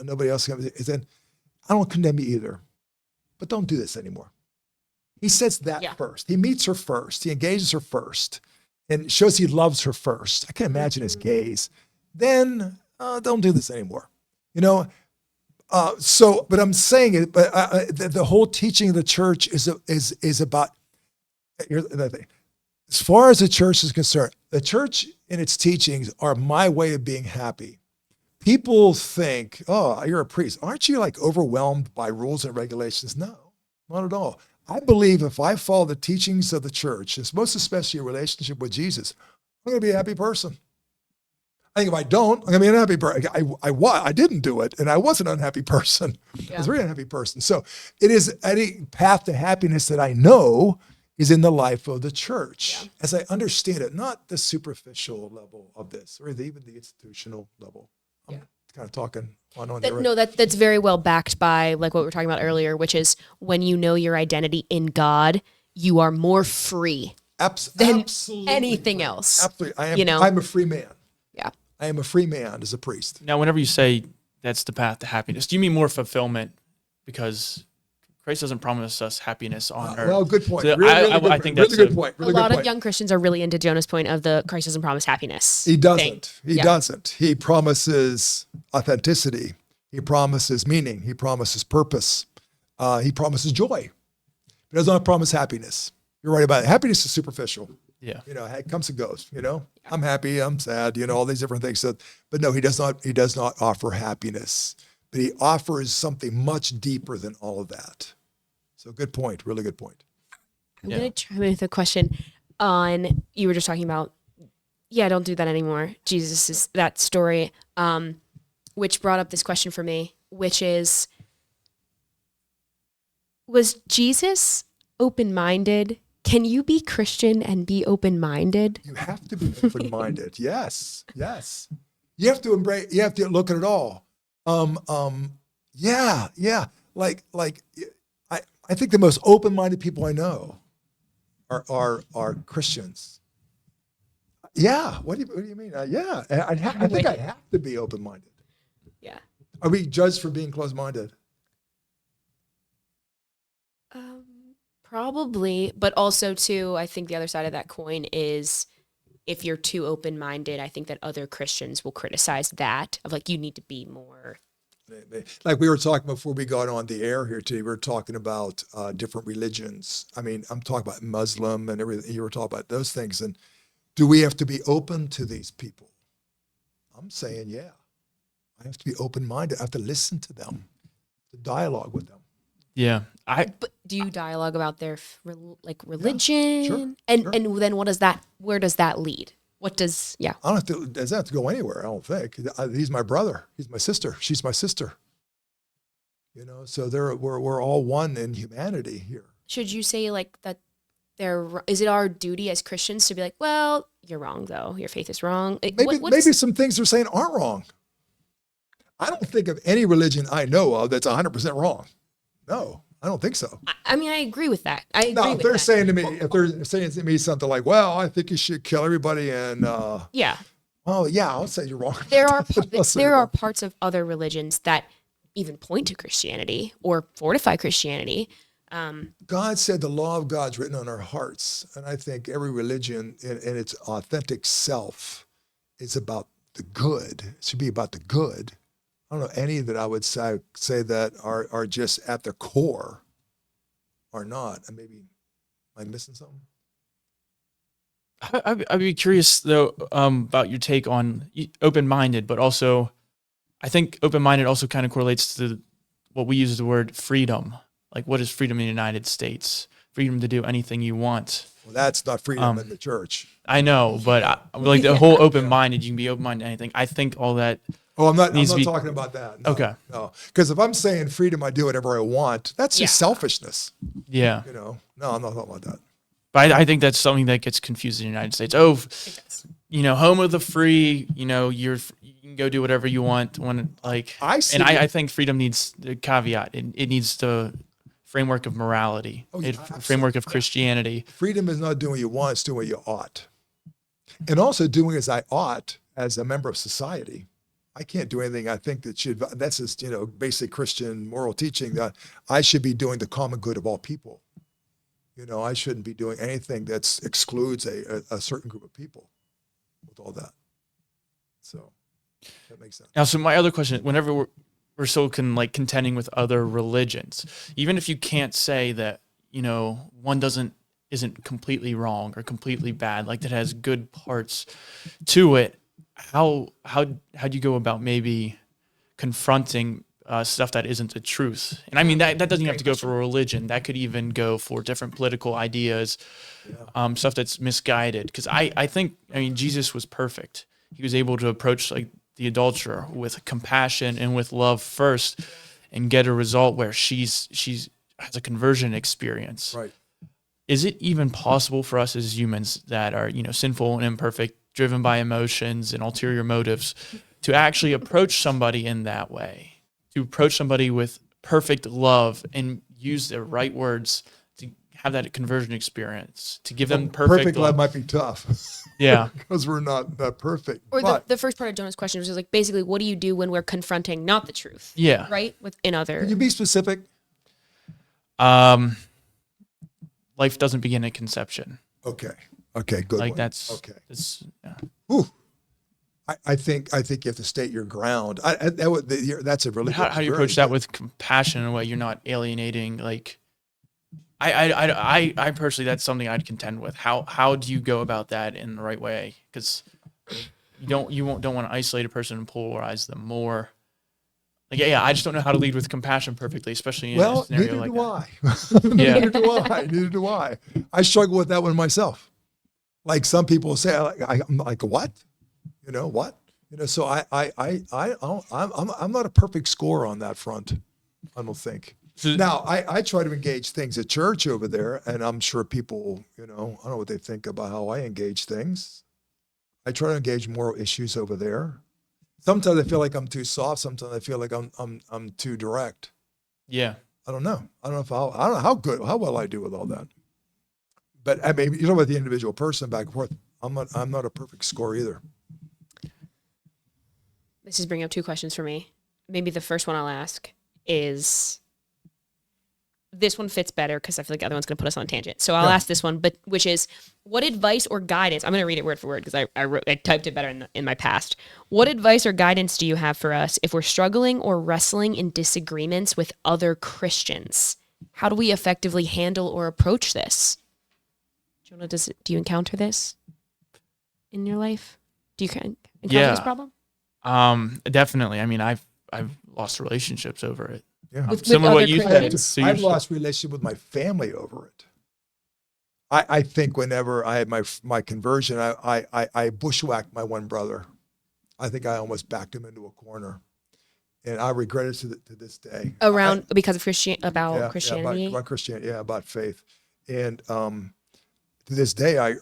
nobody else. He said, I don't condemn you either, but don't do this anymore. He says that first. He meets her first. He engages her first. And shows he loves her first. I can imagine his gaze. Then don't do this anymore. But I'm saying it. But the whole teaching of the church is about. Here's another thing. As far as the church is concerned, the church and its teachings are my way of being happy. People think, oh, you're a priest. Aren't you overwhelmed by rules and regulations? No, not at all. I believe if I follow the teachings of the church, most especially a relationship with Jesus, I'm going to be a happy person. I think if I don't, I'm going to be an unhappy person. I didn't do it, and I was an unhappy person. I was a very unhappy person. So it is any path to happiness that I know is in the life of the church, as I understand it, not the superficial level of this, or even the institutional level. I'm kind of talking on there. No, that's very well backed by what we were talking about earlier, which is when you know your identity in God, you are more free than absolutely anything else. Absolutely. I'm a free man. Yeah. I am a free man as a priest. Now, whenever you say that's the path to happiness, do you mean more fulfillment? Because Christ doesn't promise us happiness on earth. Well, good point. So I think that's a good point. A lot of young Christians are really into Jonah's point of the Christ doesn't promise happiness. He doesn't. He doesn't. He promises authenticity. He promises meaning. He promises purpose. He promises joy. He does not promise happiness. You're right about it. Happiness is superficial. Yeah. You know, it comes and goes, you know, I'm happy, I'm sad, you know, all these different things. So, but no, he does not offer happiness, but he offers something much deeper than all of that. So good point. Really good point. I'm Yeah. gonna chime in with a question on you were just talking about. Yeah, don't do that anymore. Jesus is that story, which brought up this question for me, which is, was Jesus open-minded? Can you be Christian and be open-minded? You have to be open-minded. Yes. Yes. You have to embrace, you have to look at it all. Yeah. Like I think the most open-minded people I know are Christians. Yeah. What do you mean? Yeah. I think I have to be open-minded. Yeah. Are we judged for being closed-minded? Probably, but also too, I think the other side of that coin is if you're too open-minded, I think that other Christians will criticize that of like, you need to be more. Like we were talking before we got on the air here today, we were talking about different religions. I mean, I'm talking about Muslim and everything. You were talking about those things. And do we have to be open to these people? I'm saying, yeah. I have to be open-minded. I have to listen to them, to dialogue with them. Yeah. But do you dialogue about their religion? sure. And then where does that lead? What does, yeah. I don't have to, it doesn't have to go anywhere, I don't think. He's my brother. He's my sister. She's my sister. You know, so we're all one in humanity here. Should you say like that is it our duty as Christians to be like, well, you're wrong though. Your faith is wrong. Maybe some things they're saying aren't wrong. I don't think of any religion I know of that's 100% wrong. No, I don't think so. I mean, I agree with that. I agree Now, with if they're that. saying to me something like, well, I think you should kill everybody and, Yeah. well, yeah, I'll say you're wrong. There are I'll say there you're are wrong. parts of other religions that even point to Christianity or fortify Christianity. God said the law of God's written on our hearts. And I think every religion in its authentic self is about the good. It should be about the good. I don't know any that I would say that are just at the core are not. And maybe, am I missing something? I'd be curious though about your take on open-minded, but also I think open-minded also kind of correlates to what we use as the word freedom. Like, what is freedom in the United States? Freedom to do anything you want. Well, that's not freedom in the church. I know, but like the whole open-minded, you can be open-minded to anything. I think all that. Oh, I'm not Needs to be- talking about that. No, Okay. No, because if I'm saying freedom, I do whatever I want. That's just selfishness. Yeah, You know. No, I'm not talking about that. but I think that's something that gets confused in the United States. Oh, home of the free. You can go do whatever you want when like. I see. And I think freedom needs the caveat. It needs the framework of morality, Oh, yeah, framework of Christianity. Freedom is not doing what you want; it's doing what you ought, and also doing as I ought as a member of society. I can't do anything I think that should. That's just basic Christian moral teaching that I should be doing the common good of all people. I shouldn't be doing anything that excludes a certain group of people with all that. So that makes sense. Now, so my other question: whenever we're so contending with other religions, even if you can't say that one isn't completely wrong or completely bad, like that has good parts to it. How do you go about maybe confronting stuff that isn't the truth? And I mean that doesn't have to go for a religion. That could even go for different political ideas, stuff that's misguided. Because I think Jesus was perfect. He was able to approach like the adulterer with compassion and with love first, and get a result where she's has a conversion experience. Right. Is it even possible for us as humans that are sinful and imperfect, driven by emotions and ulterior motives, to actually approach somebody in that way, to approach somebody with perfect love and use the right words to have that conversion experience, to give them perfect love love? might be tough. Yeah. Because we're not that perfect. Or But the first part of Jonah's question was just like, basically, what do you do when we're confronting not the truth? Yeah. Right? Within other. can you be specific? Life doesn't begin at conception. Okay. Okay. Good. Like one. that's okay. Yeah. Whew. I think you have to state your ground. That's a really But how do you very approach that good- with compassion in a way you're not alienating like I personally, that's something I'd contend with. How do you go about that in the right way? Because you don't want to isolate a person and polarize them more. Like, yeah, I just don't know how to lead with compassion perfectly, especially in a Well, scenario neither like do that. I. Yeah. Neither do I. Neither do I. I struggle with that one myself. Like some people say, I'm like, what? You know what? You know, so I'm not a perfect scorer on that front. I don't think. So- Now, I try to engage things at church over there, and I'm sure people, you know, I don't know what they think about how I engage things. I try to engage moral issues over there. Sometimes I feel like I'm too soft. Sometimes I feel like I'm too direct. Yeah. I don't know. I don't know how well I do with all that. But I mean, you know, with the individual person back and forth, I'm not a perfect score either. This is bringing up two questions for me. Maybe the first one I'll ask is, this one fits better because I feel like the other one's going to put us on a tangent. So I'll ask this one, but which is, what advice or guidance? I'm going to read it word for word because I typed it better in my past. What advice or guidance do you have for us if we're struggling or wrestling in disagreements with other Christians? How do we effectively handle or approach this? Jonah, do you encounter this in your life? Do you encounter this problem? Definitely. I mean, I've lost relationships over it. Yeah. Similar to what other you said. Christians? So I've you're- lost relationship with my family over it. I think whenever I had my conversion, I bushwhacked my one brother. I think I almost backed him into a corner, and I regret it to this day. Because of Christianity. About Christianity, about faith, and to this day, I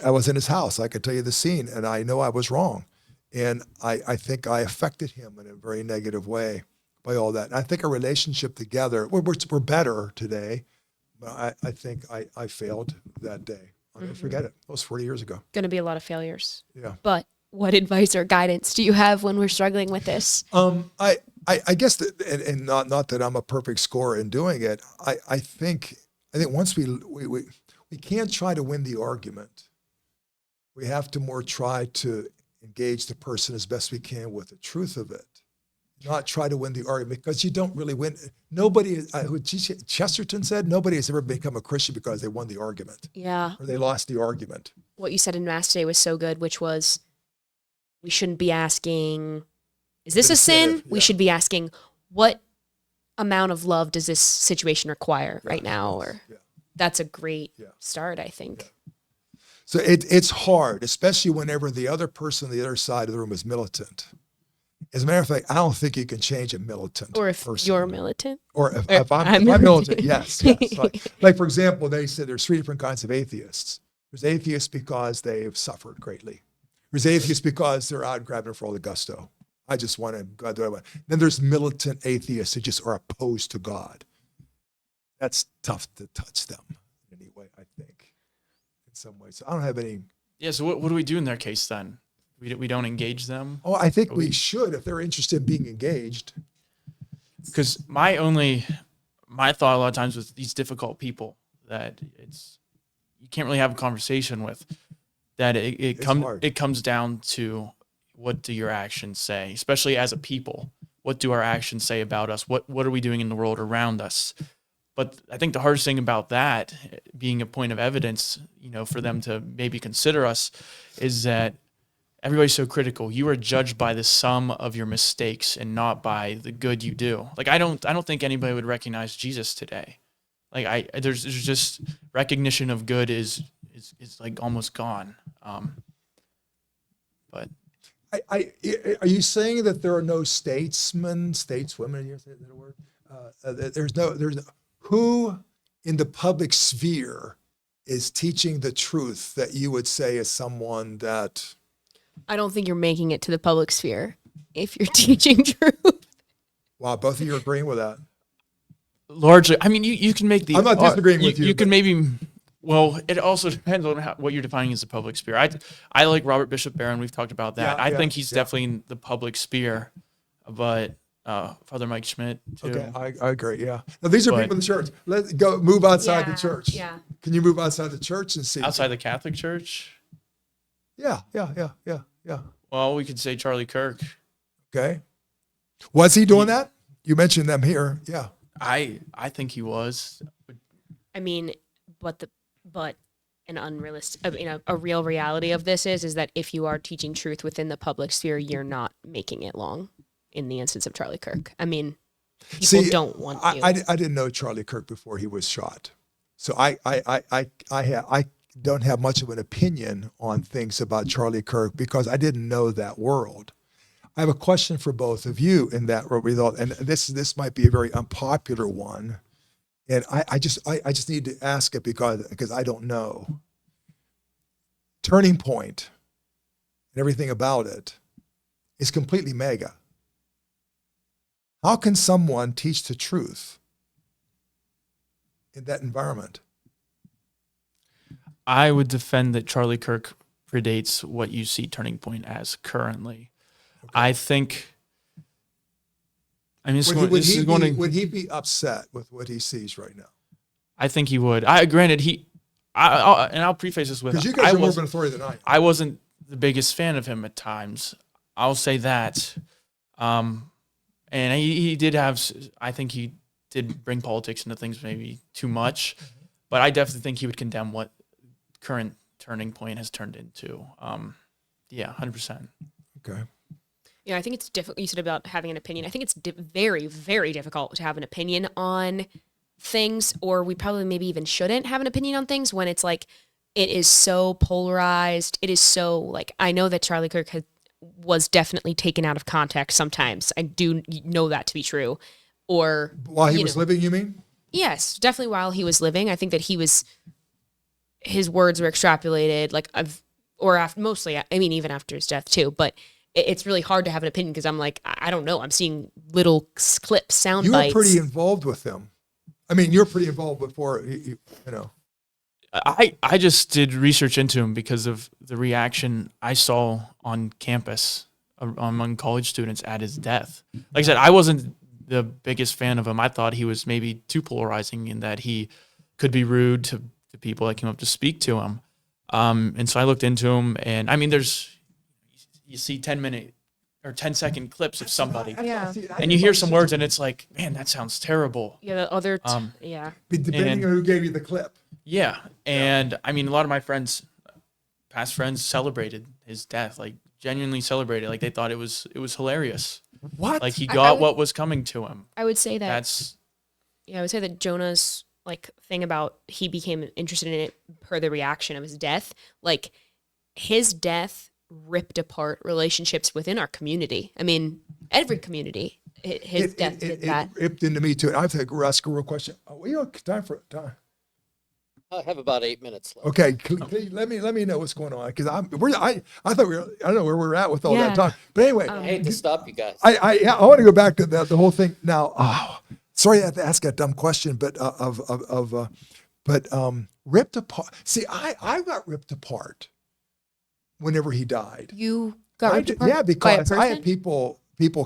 was in his house. I could tell you the scene, and I know I was wrong, and I think I affected him in a very negative way by all that. And I think our relationship together, we're better today, but I think I failed that day. I'll never forget it. It was 40 years ago. Going to be a lot of failures. Yeah. But what advice or guidance do you have when we're struggling with this? I guess that, and not that I'm a perfect scorer in doing it. I think once we can't try to win the argument. We have to more try to engage the person as best we can with the truth of it, not try to win the argument, because you don't really win. Nobody, Chesterton said, nobody has ever become a Christian because they won the argument Yeah. or they lost the argument. What you said in Mass today was so good, which was, we shouldn't be asking, is this a sin? We Yeah. should be asking, what amount of love does this situation require right now? Or Yeah. that's a great Yeah. start, I think. So it's hard, especially whenever the other person on the other side of the room is militant. As a matter of fact, I don't think you can change a militant Or if person. you're militant. Or if I'm militant, yes. Like, for example, they said there's three different kinds of atheists. There's atheists because they've suffered greatly. There's atheists because they're out grabbing for all the gusto. I just want to God do what I want. Then there's militant atheists who just are opposed to God. That's tough to touch them in any way, I think, in some ways. So I don't have any. Yeah. So what do we do in their case then? We don't engage them? Oh, I think we should if they're interested in being engaged. Because my thought a lot of times with these difficult people that you can't really have a conversation with, that it comes down to, what do your actions say, especially as a people? What do our actions say about us? What are we doing in the world around us? But I think the hardest thing about that being a point of evidence, for them to maybe consider us, is that everybody's so critical. You are judged by the sum of your mistakes and not by the good you do. Like, I don't think anybody would recognize Jesus today. Like, there's just recognition of good is like almost gone. But are you saying that there are no stateswomen? You say that word? There's no. Who in the public sphere is teaching the truth that you would say is someone that? I don't think you're making it to the public sphere if you're teaching truth. Wow, both of you are agreeing with that. Largely, I mean, you can make the. I'm not disagreeing with you. You can maybe. Well, it also depends on what you're defining as the public sphere. I like Robert Bishop Barron. We've talked about that. I think he's definitely in the public sphere, but Father Mike Schmidt too. Okay, I agree. Yeah. Now these are people in the church. Let's go move outside the church. Yeah. Can you move outside the church and see? Outside the Catholic Church? Yeah. Well, we could say Charlie Kirk. Okay. Was he doing that? You mentioned them here. Yeah. I think he was. I mean, but an unrealistic, a real reality of this is that if you are teaching truth within the public sphere, you're not making it long. In the instance of Charlie Kirk, I mean, people don't want you. I didn't know Charlie Kirk before he was shot, so I don't have much of an opinion on things about Charlie Kirk because I didn't know that world. I have a question for both of you in that result, and this might be a very unpopular one, and I just need to ask it because I don't know. Turning Point and everything about it is completely mega. How can someone teach the truth in that environment? I would defend that Charlie Kirk predates what you see Turning Point as currently. Okay. I think. I mean, would he be upset with what he sees right now? I think he would. Granted, I'll preface this with Because you guys are more of an authority than I am. I wasn't the biggest fan of him at times. I'll say that. And he did have, I think he did bring politics into things maybe too much, but I definitely think he would condemn what current Turning Point has turned into. 100%. Okay. Yeah, I think it's difficult. You said about having an opinion. I think it's very, very difficult to have an opinion on things, or we probably maybe even shouldn't have an opinion on things when it's like, it is so polarized. It is so like, I know that Charlie Kirk was definitely taken out of context sometimes. I do know that to be true. Or while he was living, you mean? Yes, definitely while he was living. I think that his words were extrapolated, mostly, I mean, even after his death too, but it's really hard to have an opinion because I'm like, I don't know. I'm seeing little clips, sound bites. You were pretty involved with him. I mean, you're pretty involved before, you know. I just did research into him because of the reaction I saw on campus among college students at his death. Like I said, I wasn't the biggest fan of him. I thought he was maybe too polarizing in that he could be rude to people that came up to speak to him. And so I looked into him, and I mean, you see 10-minute or 10-second clips of somebody, and you hear some words, and it's like, man, that sounds terrible. Yeah, the other, depending on who gave you the clip. Yeah, and I mean, a lot of my past friends celebrated his death, like genuinely celebrated, like they thought it was hilarious. What? Like he got what was coming to him. I would say that I would say that Jonah's thing about he became interested in it per the reaction of his death. Like his death ripped apart relationships within our community. I mean, every community. His death did that. It ripped into me too. And I have to ask a real question. We have time for time. I have about 8 minutes left. Okay, let me know what's going on because I thought I don't know where we're at with all that talk. But anyway, I hate to stop you guys. I want to go back to the whole thing now. Sorry, I have to ask a dumb question, but ripped apart. See, I got ripped apart whenever he died. You got ripped apart? Yeah, because by a I had people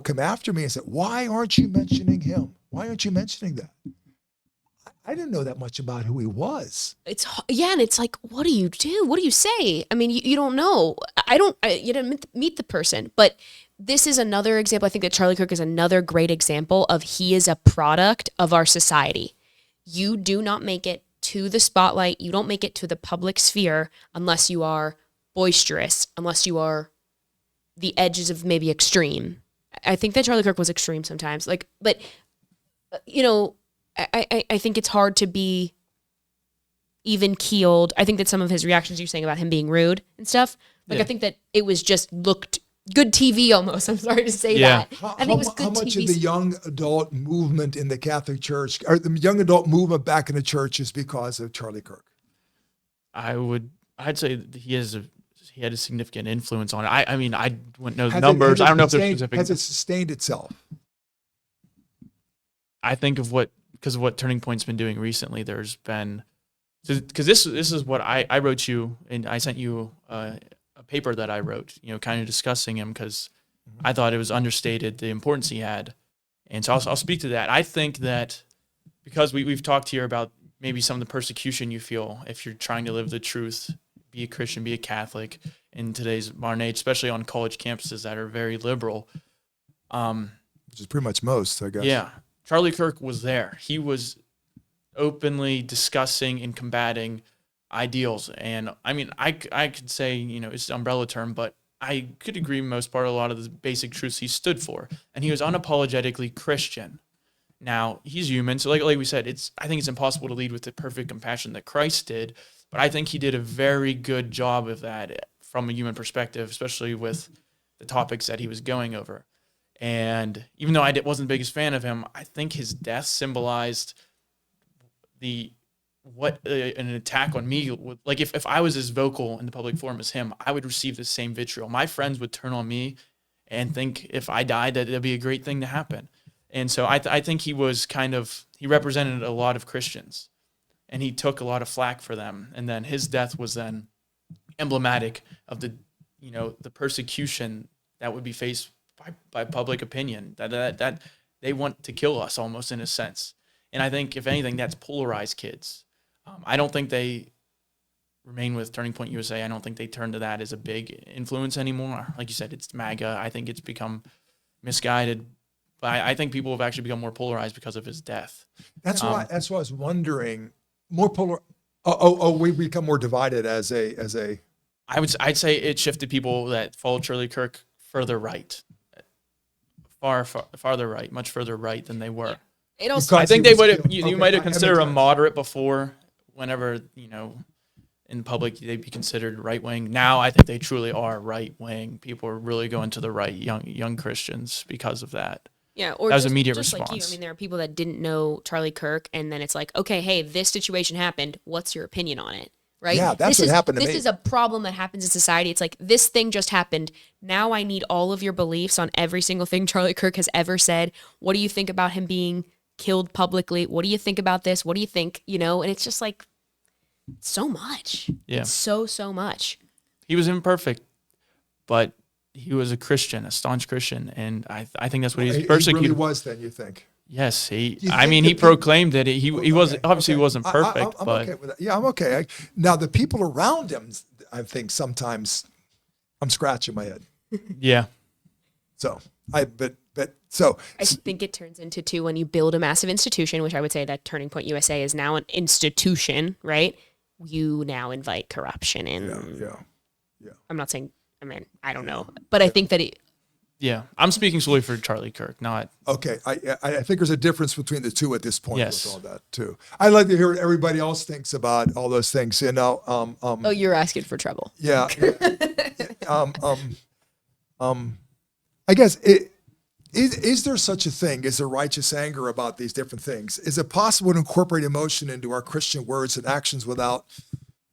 come after me and said, "Why aren't you mentioning him? Why aren't you mentioning that?" I didn't know that much about who he was. And it's like, what do you do? What do you say? I mean, you don't know. You didn't meet the person, but this is another example. I think that Charlie Kirk is another great example of he is a product of our society. You do not make it to the spotlight. You don't make it to the public sphere unless you are boisterous, unless you are the edges of maybe extreme. I think that Charlie Kirk was extreme sometimes. But I think it's hard to be even keeled. I think that some of his reactions you're saying about him being rude and stuff, I think that it was just looked good TV almost. I'm sorry to say that. I think it was good how much TV. of the young adult movement in the Catholic Church, or the young adult movement back in the church, is because of Charlie Kirk? I'd say that he had a significant influence on it. I mean, I wouldn't know the numbers. I don't know if there's specific. Has it sustained itself? I think because of what Turning Point's been doing recently, there's been, because this is what I wrote you, and I sent you a paper that I wrote, kind of discussing him because I thought it was understated the importance he had, and so I'll speak to that. I think that because we've talked here about maybe some of the persecution you feel if you're trying to live the truth, be a Christian, be a Catholic in today's modern age, especially on college campuses that are very liberal. Which is pretty much most, I guess. Yeah. Charlie Kirk was there. He was openly discussing and combating ideals. And I mean, I could say, it's an umbrella term, but I could agree most part a lot of the basic truths he stood for. And he was unapologetically Christian. Now, he's human. So like we said, I think it's impossible to lead with the perfect compassion that Christ did. But I think he did a very good job of that from a human perspective, especially with the topics that he was going over. And even though I wasn't the biggest fan of him, I think his death symbolized an attack on me would, like if I was as vocal in the public forum as him, I would receive the same vitriol. My friends would turn on me and think if I died that it'd be a great thing to happen. And so I think he was he represented a lot of Christians, and he took a lot of flack for them. And then his death was then emblematic of the persecution that would be faced by public opinion, that they want to kill us almost in a sense. And I think if anything, that's polarized kids. I don't think they remain with Turning Point USA. I don't think they turn to that as a big influence anymore. Like you said, it's MAGA. I think it's become misguided. But I think people have actually become more polarized because of his death. That's why I was wondering, more we become more divided as a. I'd say it shifted people that followed Charlie Kirk further right, farther right, much further right than they were. Yeah. It also, I think they would have. You Okay, might have that considered makes a sense. moderate before, whenever in public they'd be considered right wing. Now I think they truly are right wing. People are really going to the right, young Christians because of that. yeah, or That was just, immediate just like you. I response. mean, there are people that didn't know Charlie Kirk, and then it's like, okay, hey, this situation happened. What's your opinion on it? Right? Yeah, that's what happened to this me. This is a problem that happens in society. It's like, this thing just happened. Now I need all of your beliefs on every single thing Charlie Kirk has ever said. What do you think about him being killed publicly? What do you think about this? What do you think? And it's just like so much. Yeah. It's so much. He was imperfect, but he was a Christian, a staunch Christian, and I think that's what he's He persecuted. really was then, you think? Yes, you I think mean, that he people- proclaimed that he was obviously okay. he wasn't perfect, I'm but okay with that. Yeah, I'm okay. Now the people around him, I think sometimes I'm scratching my head. yeah, So I think it turns into too, when you build a massive institution, which I would say that Turning Point USA is now an institution, right? You now invite corruption in. Yeah. I'm not saying, I don't know, but I think that yeah. I'm speaking solely for Charlie Kirk, not Okay, I think there's a difference between the two at this point Yes. with all that too. I'd like to hear what everybody else thinks about all those things. oh, you're asking for trouble. Yeah. I guess is there such a thing as a righteous anger about these different things? Is it possible to incorporate emotion into our Christian words and actions without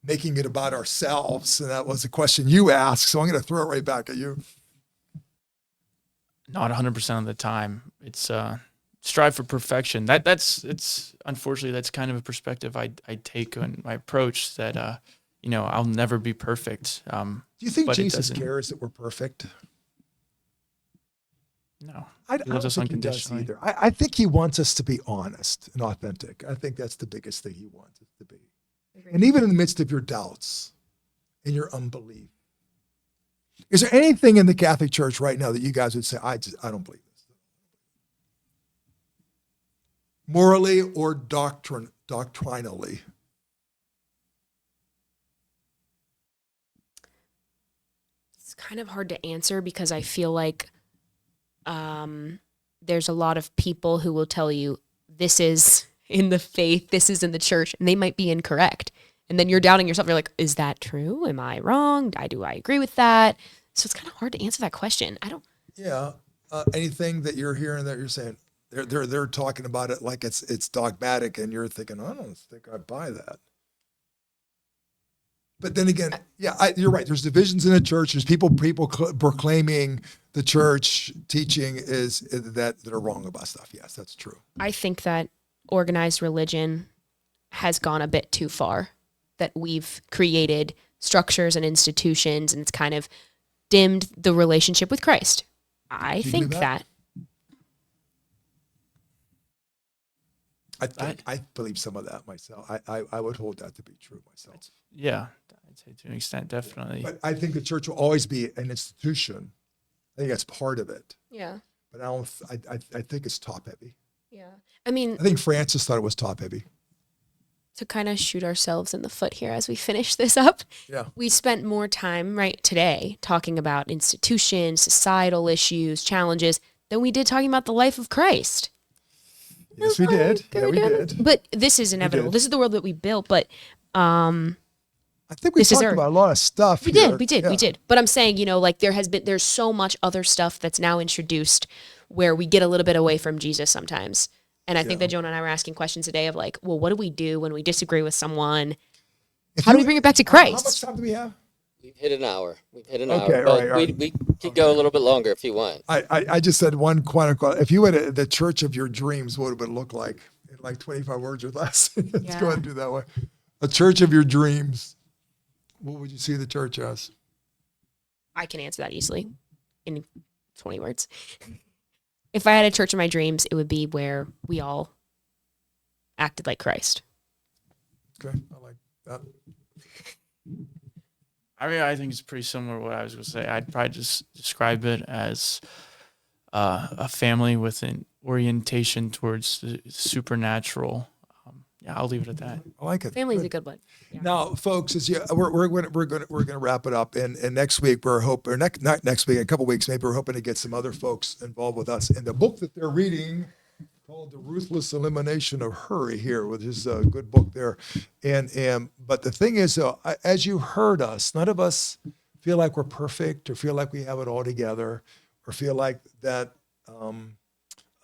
making it about ourselves? And that was a question you asked, so I'm going to throw it right back at you. not 100% of the time. It's strive for perfection. It's unfortunately that's kind of a perspective I take on my approach that I'll never be perfect. Do you think But it Jesus doesn't- cares that we're perfect? No, I He don't loves us think he does unconditionally. either. I think he wants us to be honest and authentic. I think that's the biggest thing he wants us to be. And even in the midst of your doubts and your unbelief, is there anything in the Catholic Church right now that you guys would say, I don't believe this? Morally or doctrinally? It's kind of hard to answer because I feel like there's a lot of people who will tell you this is in the faith, this is in the church, and they might be incorrect. And then you're doubting yourself. You're like, is that true? Am I wrong? Do I agree with that? So it's kind of hard to answer that question. I don't. Yeah. Anything that you're hearing that you're saying, they're talking about it like it's dogmatic, and you're thinking, I don't think I buy that. But then again, yeah, you're right. There's divisions in the church. There's people proclaiming the church teaching is that are wrong about stuff. Yes, that's true. I think that organized religion has gone a bit too far. That we've created structures and institutions, and it's kind of dimmed the relationship with Christ. I you think believe that. I believe some of that myself. I would hold that to be true myself. Yeah, I'd say to an extent, definitely. But I think the church will always be an institution. I think that's part of it. Yeah. But I think it's top heavy. Yeah. I mean, I think Francis thought it was top heavy. to kind of shoot ourselves in the foot here as we finish this up, Yeah. we spent more time right today talking about institutions, societal issues, challenges than we did talking about the life of Christ. Yes, we did. Yeah, we did. But this is inevitable. did. This is the world that we built. But I think we This is talked Earth. about a lot of stuff. we here. did. Yeah. But I'm saying, like there's so much other stuff that's now introduced where we get a little bit away from Jesus sometimes. And I think that Jonah and I were asking questions today of like, well, what do we do when we disagree with someone? If How do you- we bring it back to How much Christ? time do we have? We've hit an hour. Okay, But all right. we could go a little bit longer if you want. I just said one quote. If you had the church of your dreams, what would it look like? In like 25 words or less. Let's Yeah. go ahead and do it that way. A church of your dreams. What would you see the church as? I can answer that easily in 20 words. If I had a church of my dreams, it would be where we all acted like Christ. Okay, I like that. I mean, I think it's pretty similar to what I was going to say. I'd probably just describe it as a family with an orientation towards the supernatural. Yeah, I'll leave it at that. I like it. Family's Good. a good one. Yeah. Now, folks, we're going to wrap it up, and next week not next week, in a couple weeks, maybe we're hoping to get some other folks involved with us in the book that they're reading, called The Ruthless Elimination of Hurry here, which is a good book there. And but the thing is, as you heard us, none of us feel like we're perfect or feel like we have it all together or feel like that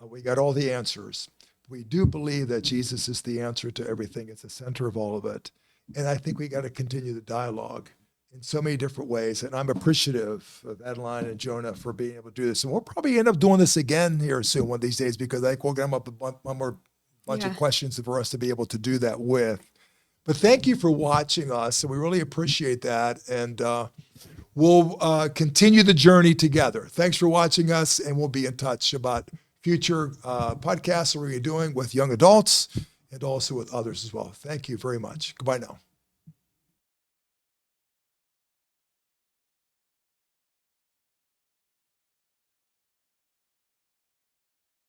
we got all the answers. We do believe that Jesus is the answer to everything. It's the center of all of it. And I think we got to continue the dialogue in so many different ways. And I'm appreciative of Adeline and Jonah for being able to do this. And we'll probably end up doing this again here soon one of these days, because I think we'll come up with one more bunch of questions for us to be able to do that with. But thank you for watching us. And we really appreciate that. And we'll continue the journey together. Thanks for watching us. And we'll be in touch about future podcasts that we're doing with young adults and also with others as well. Thank you very much. Goodbye now.